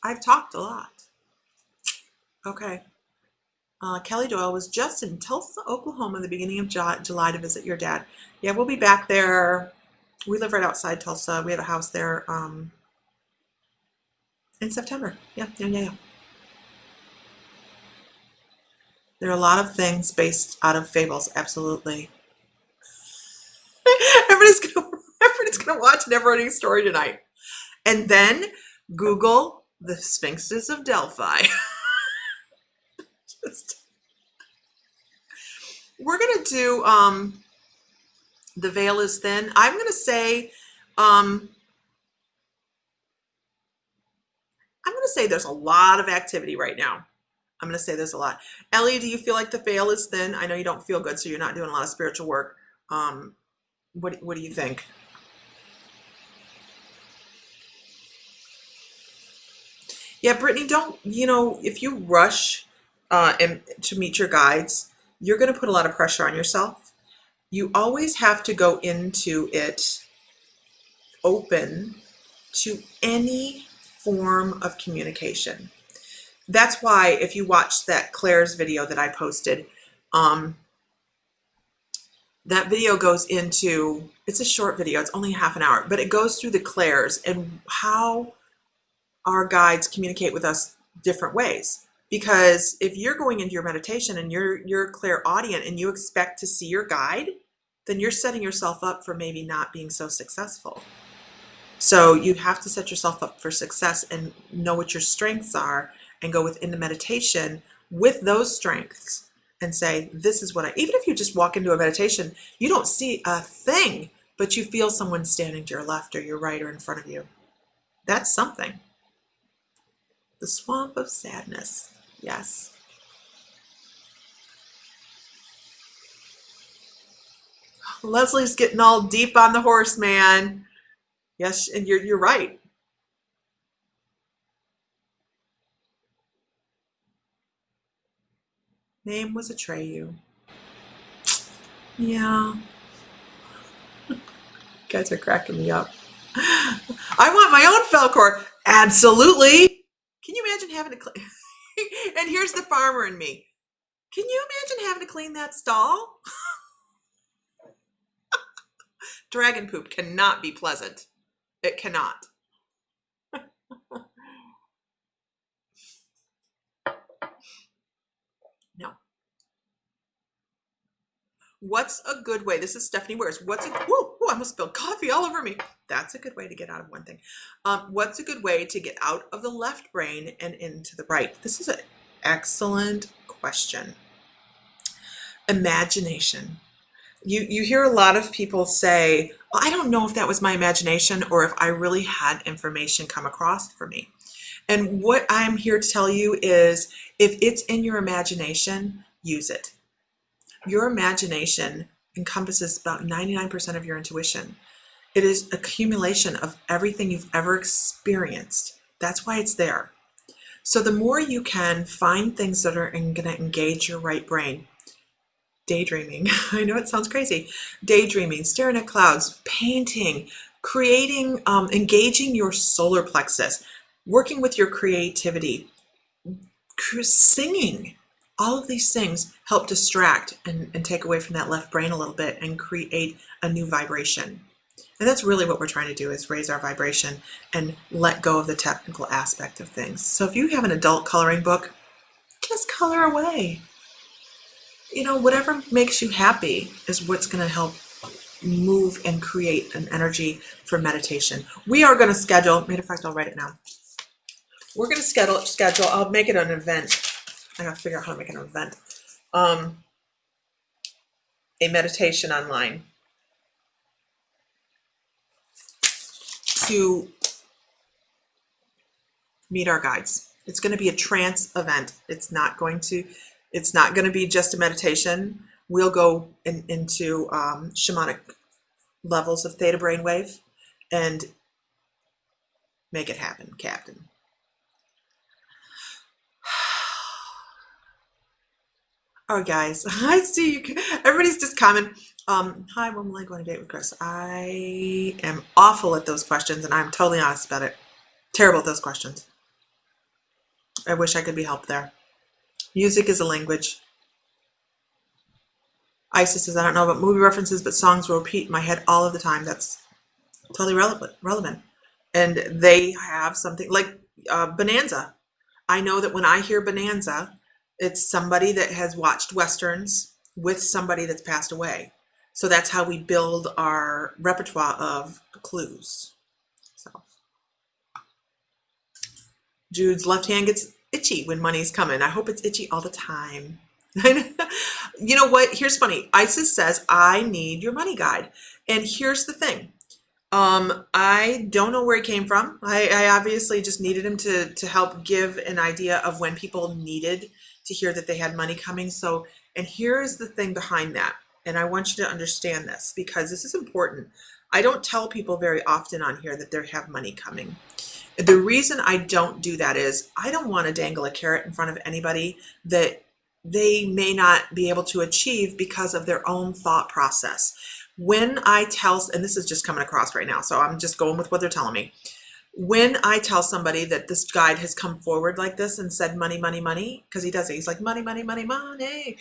I've talked a lot. Okay. Kelly Doyle was just in Tulsa, Oklahoma in the beginning of July to visit your dad. Yeah, we'll be back there. We live right outside Tulsa. We have a house there in September. Yeah. There are a lot of things based out of fables. Absolutely. everybody's gonna watch Neverending Story tonight, and then Google the Sphinxes of Delphi. We're gonna do The Veil is Thin. I'm gonna say there's a lot of activity right now. I'm going to say there's a lot. Ellie, do you feel like the veil is thin? I know you don't feel good, so you're not doing a lot of spiritual work. What do you think? Yeah, Brittany, don't, if you rush and to meet your guides, you're going to put a lot of pressure on yourself. You always have to go into it open to any form of communication. That's why if you watch that Claire's video that I posted, that video goes into, it's a short video, it's only half an hour, but it goes through the Clairs and how our guides communicate with us different ways. Because if you're going into your meditation and you're clairaudient and you expect to see your guide, then you're setting yourself up for maybe not being so successful. So you have to set yourself up for success and know what your strengths are and go within the meditation with those strengths and say, this is what even if you just walk into a meditation, you don't see a thing, but you feel someone standing to your left or your right or in front of you. That's something. The swamp of sadness. Yes. Leslie's getting all deep on the horse, man. Yes, and you're right. Name was Atreyu. Yeah. guys are cracking me up. I want my own Falcor. Absolutely. Can you imagine having to clean? And here's the farmer in me. Can you imagine having to clean that stall? Dragon poop cannot be pleasant. It cannot. No. What's a good way? This is Stephanie Wares. What's a whoa, I almost spilled coffee all over me. That's a good way to get out of one thing. What's a good way to get out of the left brain and into the right? This is an excellent question. Imagination. You hear a lot of people say, well, I don't know if that was my imagination or if I really had information come across for me. And what I'm here to tell you is if it's in your imagination, use it. Your imagination encompasses about 99% of your intuition. It is accumulation of everything you've ever experienced. That's why it's there. So the more you can find things that are going to engage your right brain, daydreaming, I know it sounds crazy, daydreaming, staring at clouds, painting, creating, engaging your solar plexus, working with your creativity, singing, all of these things help distract and take away from that left brain a little bit and create a new vibration. And that's really what we're trying to do, is raise our vibration and let go of the technical aspect of things. So if you have an adult coloring book, just color away. You know, whatever makes you happy is what's going to help move and create an energy for meditation. We are going to schedule, matter of fact, I'll write it now. We're going to schedule, I'll make it an event. I got to figure out how to make an event. A meditation online to meet our guides. It's going to be a trance event. It's not going to be just a meditation. We'll go into shamanic levels of theta brainwave and make it happen, Captain. All right, guys. I see you. Everybody's just commenting. Hi, when will I go on a date with Chris? I am awful at those questions, and I'm totally honest about it. Terrible at those questions. I wish I could be helped there. Music is a language. Isis says, I don't know about movie references, but songs will repeat in my head all of the time. That's totally relevant. And they have something like Bonanza. I know that when I hear Bonanza, it's somebody that has watched Westerns with somebody that's passed away. So that's how we build our repertoire of clues. So Jude's left hand gets itchy when money's coming. I hope it's itchy all the time. You know what? Here's funny. Isis says, I need your money guide. And here's the thing. I don't know where he came from. I obviously just needed him to help give an idea of when people needed to hear that they had money coming. So, and here's the thing behind that. And I want you to understand this because this is important. I don't tell people very often on here that they have money coming. The reason I don't do that is I don't want to dangle a carrot in front of anybody that they may not be able to achieve because of their own thought process. When I tell, and this is just coming across right now, so I'm just going with what they're telling me. When I tell somebody that this guide has come forward like this and said money, money, money, because he does it, he's like money, money, money, money.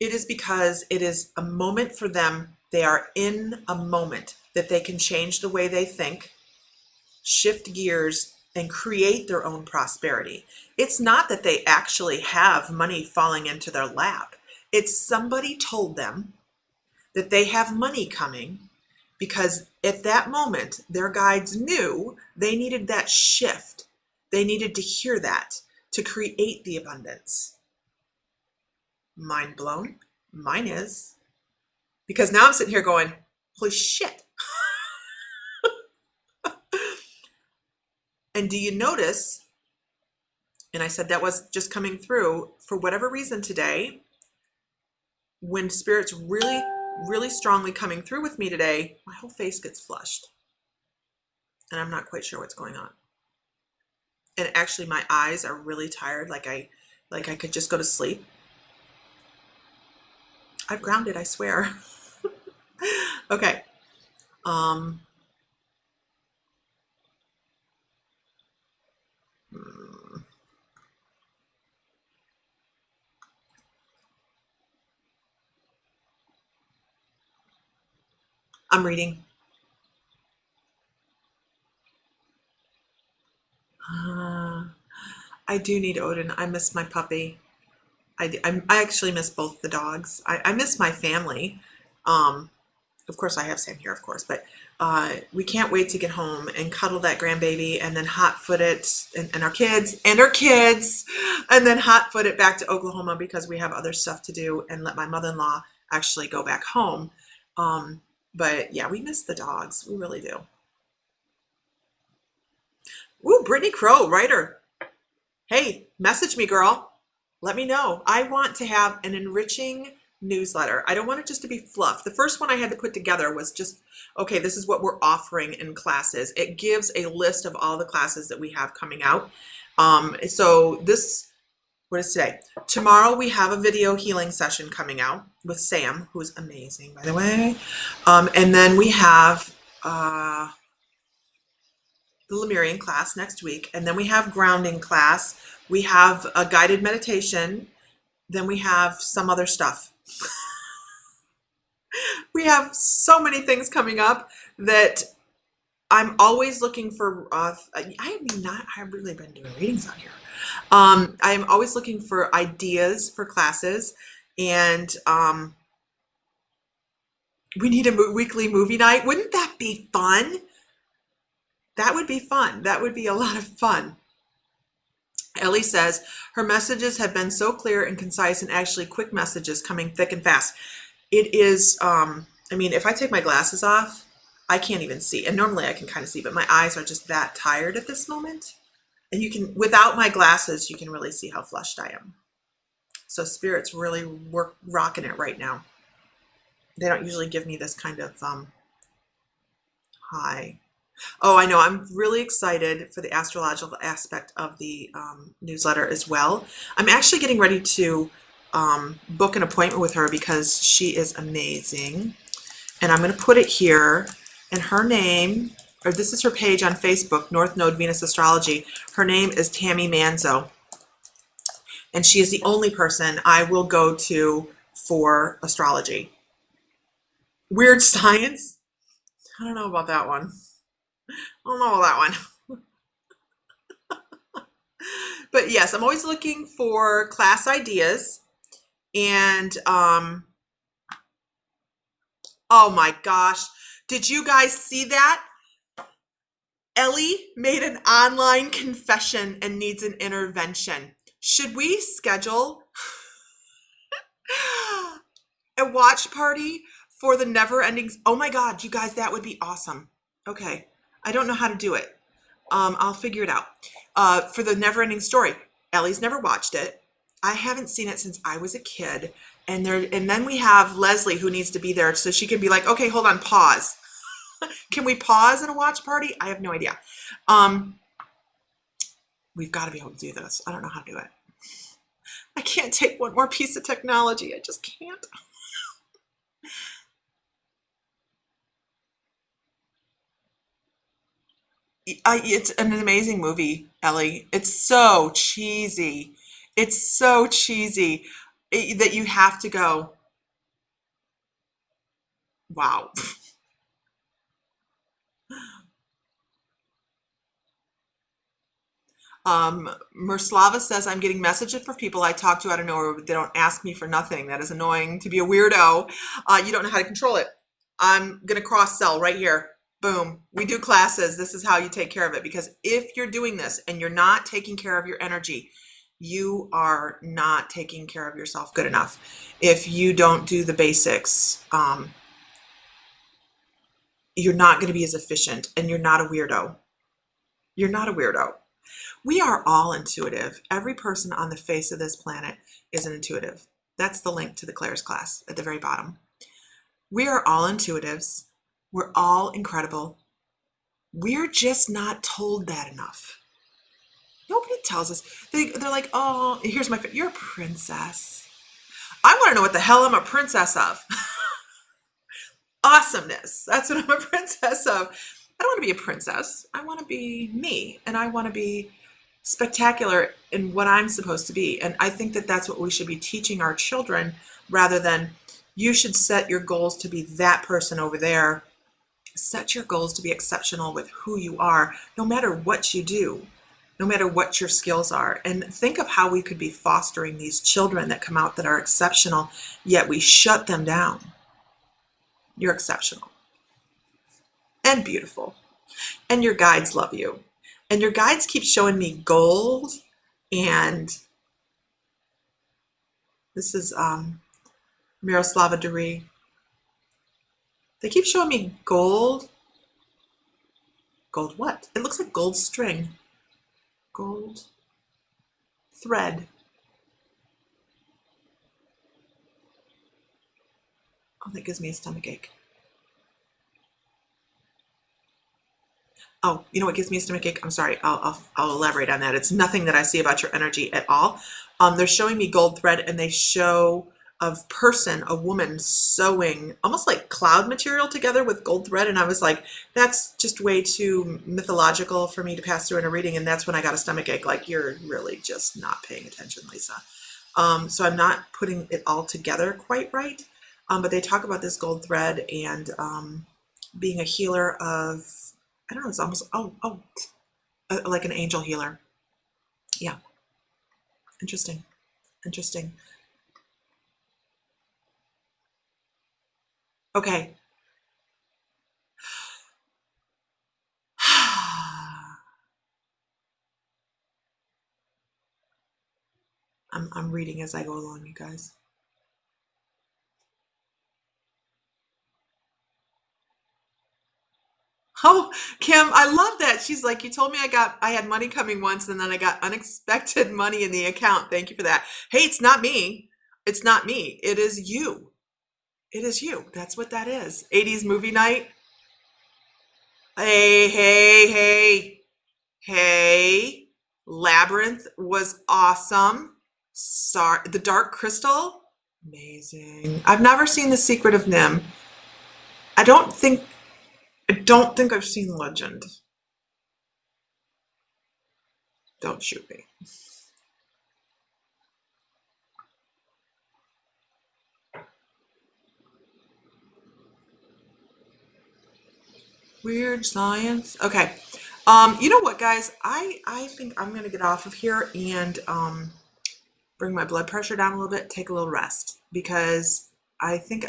It is because it is a moment for them. They are in a moment that they can change the way they think, shift gears, and create their own prosperity. It's not that they actually have money falling into their lap. It's somebody told them that they have money coming because at that moment, their guides knew they needed that shift. They needed to hear that to create the abundance. Mind blown? Mine is. Because now I'm sitting here going, holy shit. And do you notice, and I said that was just coming through, for whatever reason today, when Spirit's really strongly coming through with me today, my whole face gets flushed. And I'm not quite sure what's going on. And actually my eyes are really tired, like I could just go to sleep. I've grounded, I swear. Okay. Um, I'm reading. Uh, I do need Odin. I miss my puppy. I actually miss both the dogs. I miss my family. Um, of course, I have Sam here, of course, but we can't wait to get home and cuddle that grandbaby and then hot foot it and our kids, and then hot foot it back to Oklahoma because we have other stuff to do and let my mother-in-law actually go back home. Um, but yeah, we miss the dogs. We really do. Ooh, Brittany Crow, writer. Hey, message me, girl. Let me know. I want to have an enriching newsletter. I don't want it just to be fluff. The first one I had to put together was just, okay, this is what we're offering in classes. It gives a list of all the classes that we have coming out. So this, what is today? Tomorrow we have a video healing session coming out with Sam, who's amazing, by the way. And then we have the Lemurian class next week, and then we have grounding class. We have a guided meditation. Then we have some other stuff. We have so many things coming up that I'm always looking for. I've really been doing readings on here. I'm always looking for ideas for classes, and we need a weekly movie night. Wouldn't that be fun? That would be fun. That would be a lot of fun. Ellie says her messages have been so clear and concise, and actually quick messages coming thick and fast. It is, I mean, if I take my glasses off, I can't even see. And normally I can kind of see, but my eyes are just that tired at this moment. And you can, without my glasses, you can really see how flushed I am. So Spirit's really rocking it right now. They don't usually give me this kind of high. Oh, I know. I'm really excited for the astrological aspect of the newsletter as well. I'm actually getting ready to book an appointment with her because she is amazing. And I'm going to put it here. And her name, or this is her page on Facebook, North Node Venus Astrology. Her name is Tammy Manzo. And she is the only person I will go to for astrology. Weird science? I don't know about that one. I don't know about that one. But yes, I'm always looking for class ideas. And oh my gosh, did you guys see that? Ellie made an online confession and needs an intervention. Should we schedule a watch party for the never ending? Oh my God, you guys, that would be awesome. Okay, I don't know how to do it. I'll figure it out. For the never ending story, Ellie's never watched it. I haven't seen it since I was a kid. And then we have Leslie who needs to be there so she can be like, okay, hold on, pause. Can we pause at a watch party? I have no idea. We've got to be able to do this. I don't know how to do it. I can't take one more piece of technology. I just can't. It's an amazing movie, Ellie. It's so cheesy. It's so cheesy that you have to go, wow. Merslava says, I'm getting messages from people I talk to out of nowhere, but they don't ask me for nothing. That is annoying to be a weirdo. You don't know how to control it. I'm going to cross sell right here. Boom. We do classes. This is how you take care of it. Because if you're doing this and you're not taking care of your energy, you are not taking care of yourself good enough. If you don't do the basics, you're not going to be as efficient, and you're not a weirdo. You're not a weirdo. We are all intuitive. Every person on the face of this planet is an intuitive. That's the link to the Claire's class at the very bottom. We are all intuitives. We're all incredible. We're just not told that enough. Nobody tells us. They're like, oh, here's my, you're a princess. I want to know what the hell I'm a princess of. awesomeness. That's what I'm a princess of. I don't want to be a princess. I want to be me, and I want to be spectacular in what I'm supposed to be. And I think that that's what we should be teaching our children rather than you should set your goals to be that person over there. Set your goals to be exceptional with who you are, no matter what you do, no matter what your skills are. And think of how we could be fostering these children that come out that are exceptional, yet we shut them down. You're exceptional and beautiful, and your guides love you. And your guides keep showing me gold, and this is Miroslava Dury. They keep showing me gold. Gold what? It looks like gold string. Gold thread. Oh, that gives me a stomach ache. Oh, you know what gives me a stomach ache? I'm sorry. I'll elaborate on that. It's nothing that I see about your energy at all. They're showing me gold thread, and they show a woman sewing almost like cloud material together with gold thread. And I was like, that's just way too mythological for me to pass through in a reading. And that's when I got a stomach ache. Like, you're really just not paying attention, Lisa. So I'm not putting it all together quite right. But they talk about this gold thread and being a healer of, I don't know, it's almost, like an angel healer. Yeah. Interesting. Interesting. Okay. I'm reading as I go along, you guys. Oh, Kim, I love that. She's like, you told me I had money coming once, and then I got unexpected money in the account. Thank you for that. Hey, it's not me. It's not me. It is you. It is you. That's what that is. 80s movie night. Hey, hey, hey, hey. Labyrinth was awesome. Sorry, The Dark Crystal. Amazing. I've never seen The Secret of Nim. I don't think I've seen Legend. Don't shoot me. Weird science. Okay. You know what, guys? I think I'm gonna get off of here and bring my blood pressure down a little bit, take a little rest because I think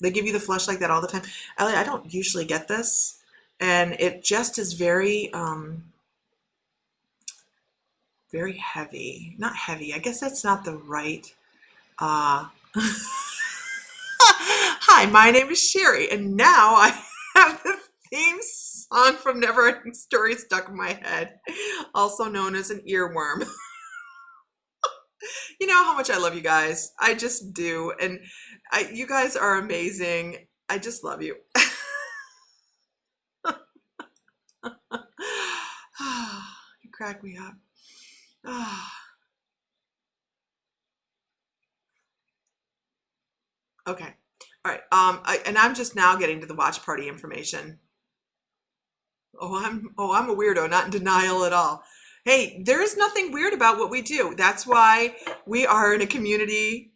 they give you the flush like that all the time. Ellie, I don't usually get this, and it just is very very heavy. Not heavy. I guess that's not the right uh Hi, my name is Sherry, and now I have the theme song from Neverending Story stuck in my head, also known as an earworm. You know how much I love you guys. I just do, and you guys are amazing. I just love you. You crack me up. Okay. All right. And I'm just now getting to the watch party information. I'm a weirdo, not in denial at all. Hey, there is nothing weird about what we do. That's why we are in a community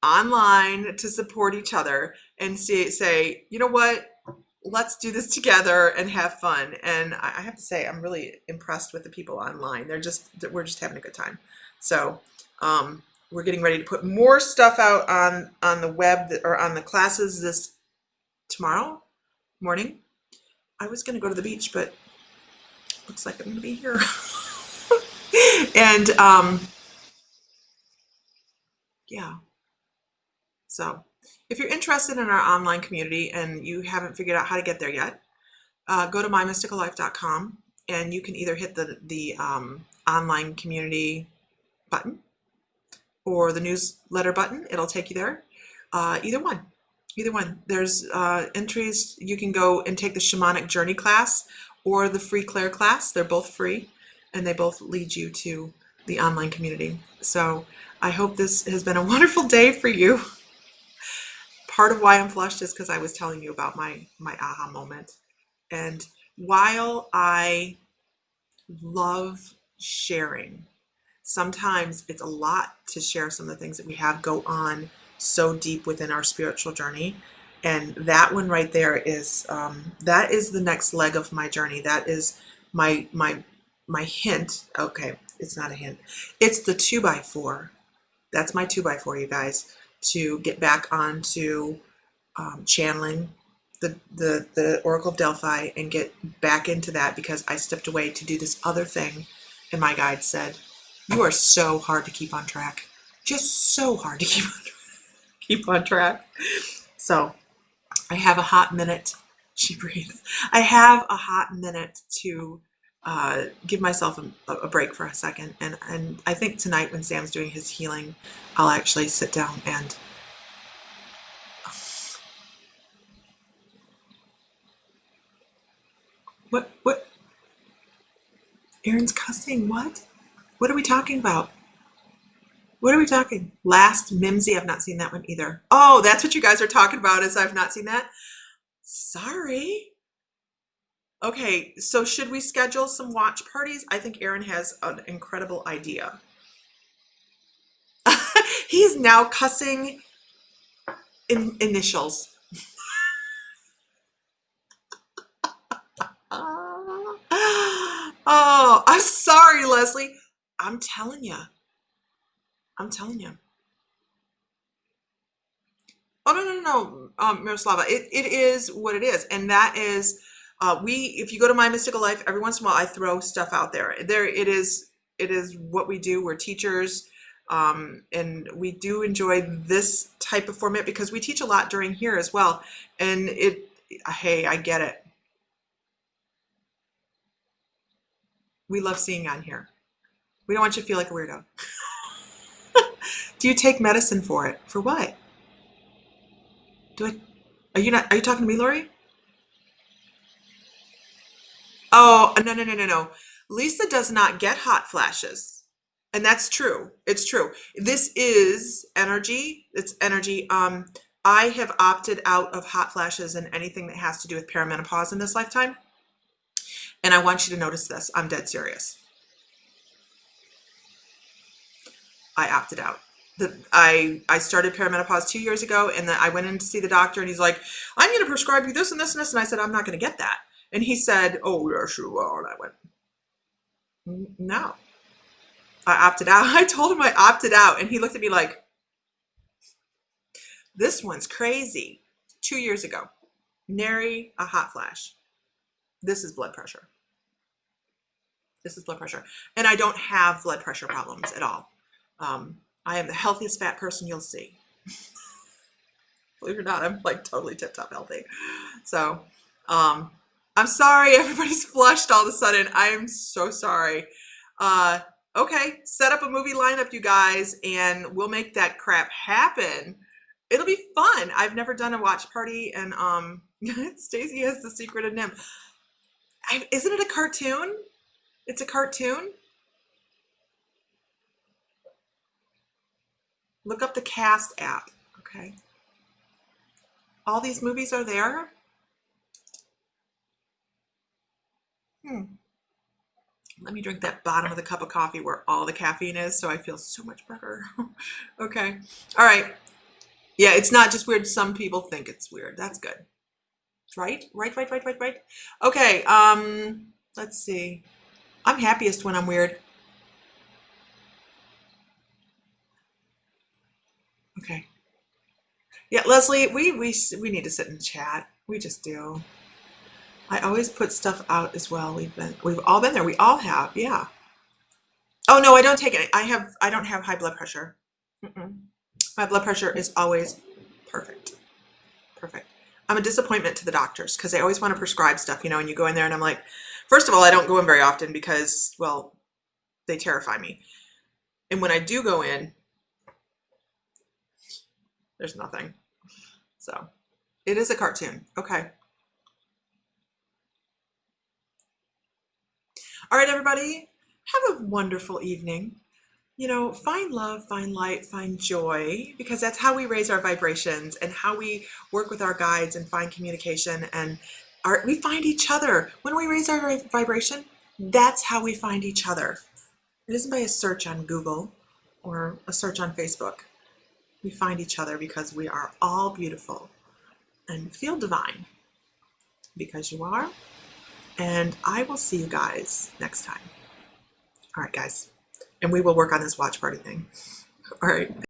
online to support each other and say, you know what? Let's do this together and have fun. And I have to say, I'm really impressed with the people online. We're just having a good time. So, we're getting ready to put more stuff out on the web or on the classes this tomorrow morning. I was going to go to the beach, but looks like I'm going to be here. And yeah. So if you're interested in our online community and you haven't figured out how to get there yet, go to mymysticallife.com and you can either hit the online community button or the newsletter button. It'll take you there. Either one. There's entries. You can go and take the shamanic journey class or the free Claire class. They're both free and they both lead you to the online community. So I hope this has been a wonderful day for you. part of why I'm flushed is because I was telling you about my aha moment. And while I love sharing, sometimes it's a lot to share some of the things that we have go on so deep within our spiritual journey. And that one right there is that is the next leg of my journey. That is my hint. Okay, it's not a hint. It's the 2x4. That's my 2x4, you guys, to get back onto channeling the Oracle of Delphi and get back into that, because I stepped away to do this other thing, and my guide said, "You are so hard to keep on track, just so hard to keep on track." So I have a hot minute. She breathes. I have a hot minute to give myself a break for a second, and I think tonight when Sam's doing his healing, I'll actually sit down and what? Aaron's cussing. What? What are we talking about? What are we talking? Last Mimsy? I've not seen that one either. Oh, that's what you guys are talking about, is I've not seen that. Sorry. Okay, so should we schedule some watch parties? I think Aaron has an incredible idea. He's now cussing in initials. Oh, I'm sorry, Leslie. I'm telling you. I'm telling you. Oh, no, Miroslava. It is what it is. And that is, if you go to My Mystical Life, every once in a while I throw stuff out there. It is what we do. We're teachers. And we do enjoy this type of format because we teach a lot during here as well. And hey, I get it. We love seeing you on here. We don't want you to feel like a weirdo. Do you take medicine for it? For what? Are you talking to me, Lori? Oh, no. Lisa does not get hot flashes. And that's true. It's true. This is energy. It's energy. I have opted out of hot flashes and anything that has to do with perimenopause in this lifetime. And I want you to notice this. I'm dead serious. I opted out. I started perimenopause 2 years ago, and then I went in to see the doctor, and he's like, "I'm going to prescribe you this and this and this." And I said, "I'm not going to get that." And he said, "Oh, yeah, sure you are." And I went, "No." I opted out. I told him I opted out, and he looked at me like, "This one's crazy." 2 years ago, nary a hot flash. This is blood pressure. This is blood pressure. And I don't have blood pressure problems at all. I am the healthiest fat person you'll see. Believe it or not, I'm like totally tip-top healthy. So, I'm sorry everybody's flushed all of a sudden. I am so sorry. Okay, set up a movie lineup, you guys, and we'll make that crap happen. It'll be fun. I've never done a watch party, and Stacey has the secret of NIM. Isn't it a cartoon? It's a cartoon. Look up the Cast app, okay? All these movies are there. Let me drink that bottom of the cup of coffee where all the caffeine is, so I feel so much better. Okay. All right. Yeah, it's not just weird. Some people think it's weird. That's good. Right? Right. Okay. Let's see. I'm happiest when I'm weird. Okay. Yeah, Leslie, we need to sit and chat. We just do. I always put stuff out as well. We've all been there. We all have. Yeah. Oh no, I don't take it. I don't have high blood pressure. My blood pressure is always perfect. Perfect. I'm a disappointment to the doctors because they always want to prescribe stuff, and you go in there and I'm like, first of all, I don't go in very often because, well, they terrify me. And when I do go in, there's nothing. So it is a cartoon. Okay. All right, everybody, have a wonderful evening. you know, find love, find light, find joy, because that's how we raise our vibrations and how we work with our guides and find communication. And we find each other. When we raise our vibration, that's how we find each other. It isn't by a search on Google or a search on Facebook. We find each other because we are all beautiful and feel divine, because you are. And I will see you guys next time. All right, guys. And we will work on this watch party thing. All right.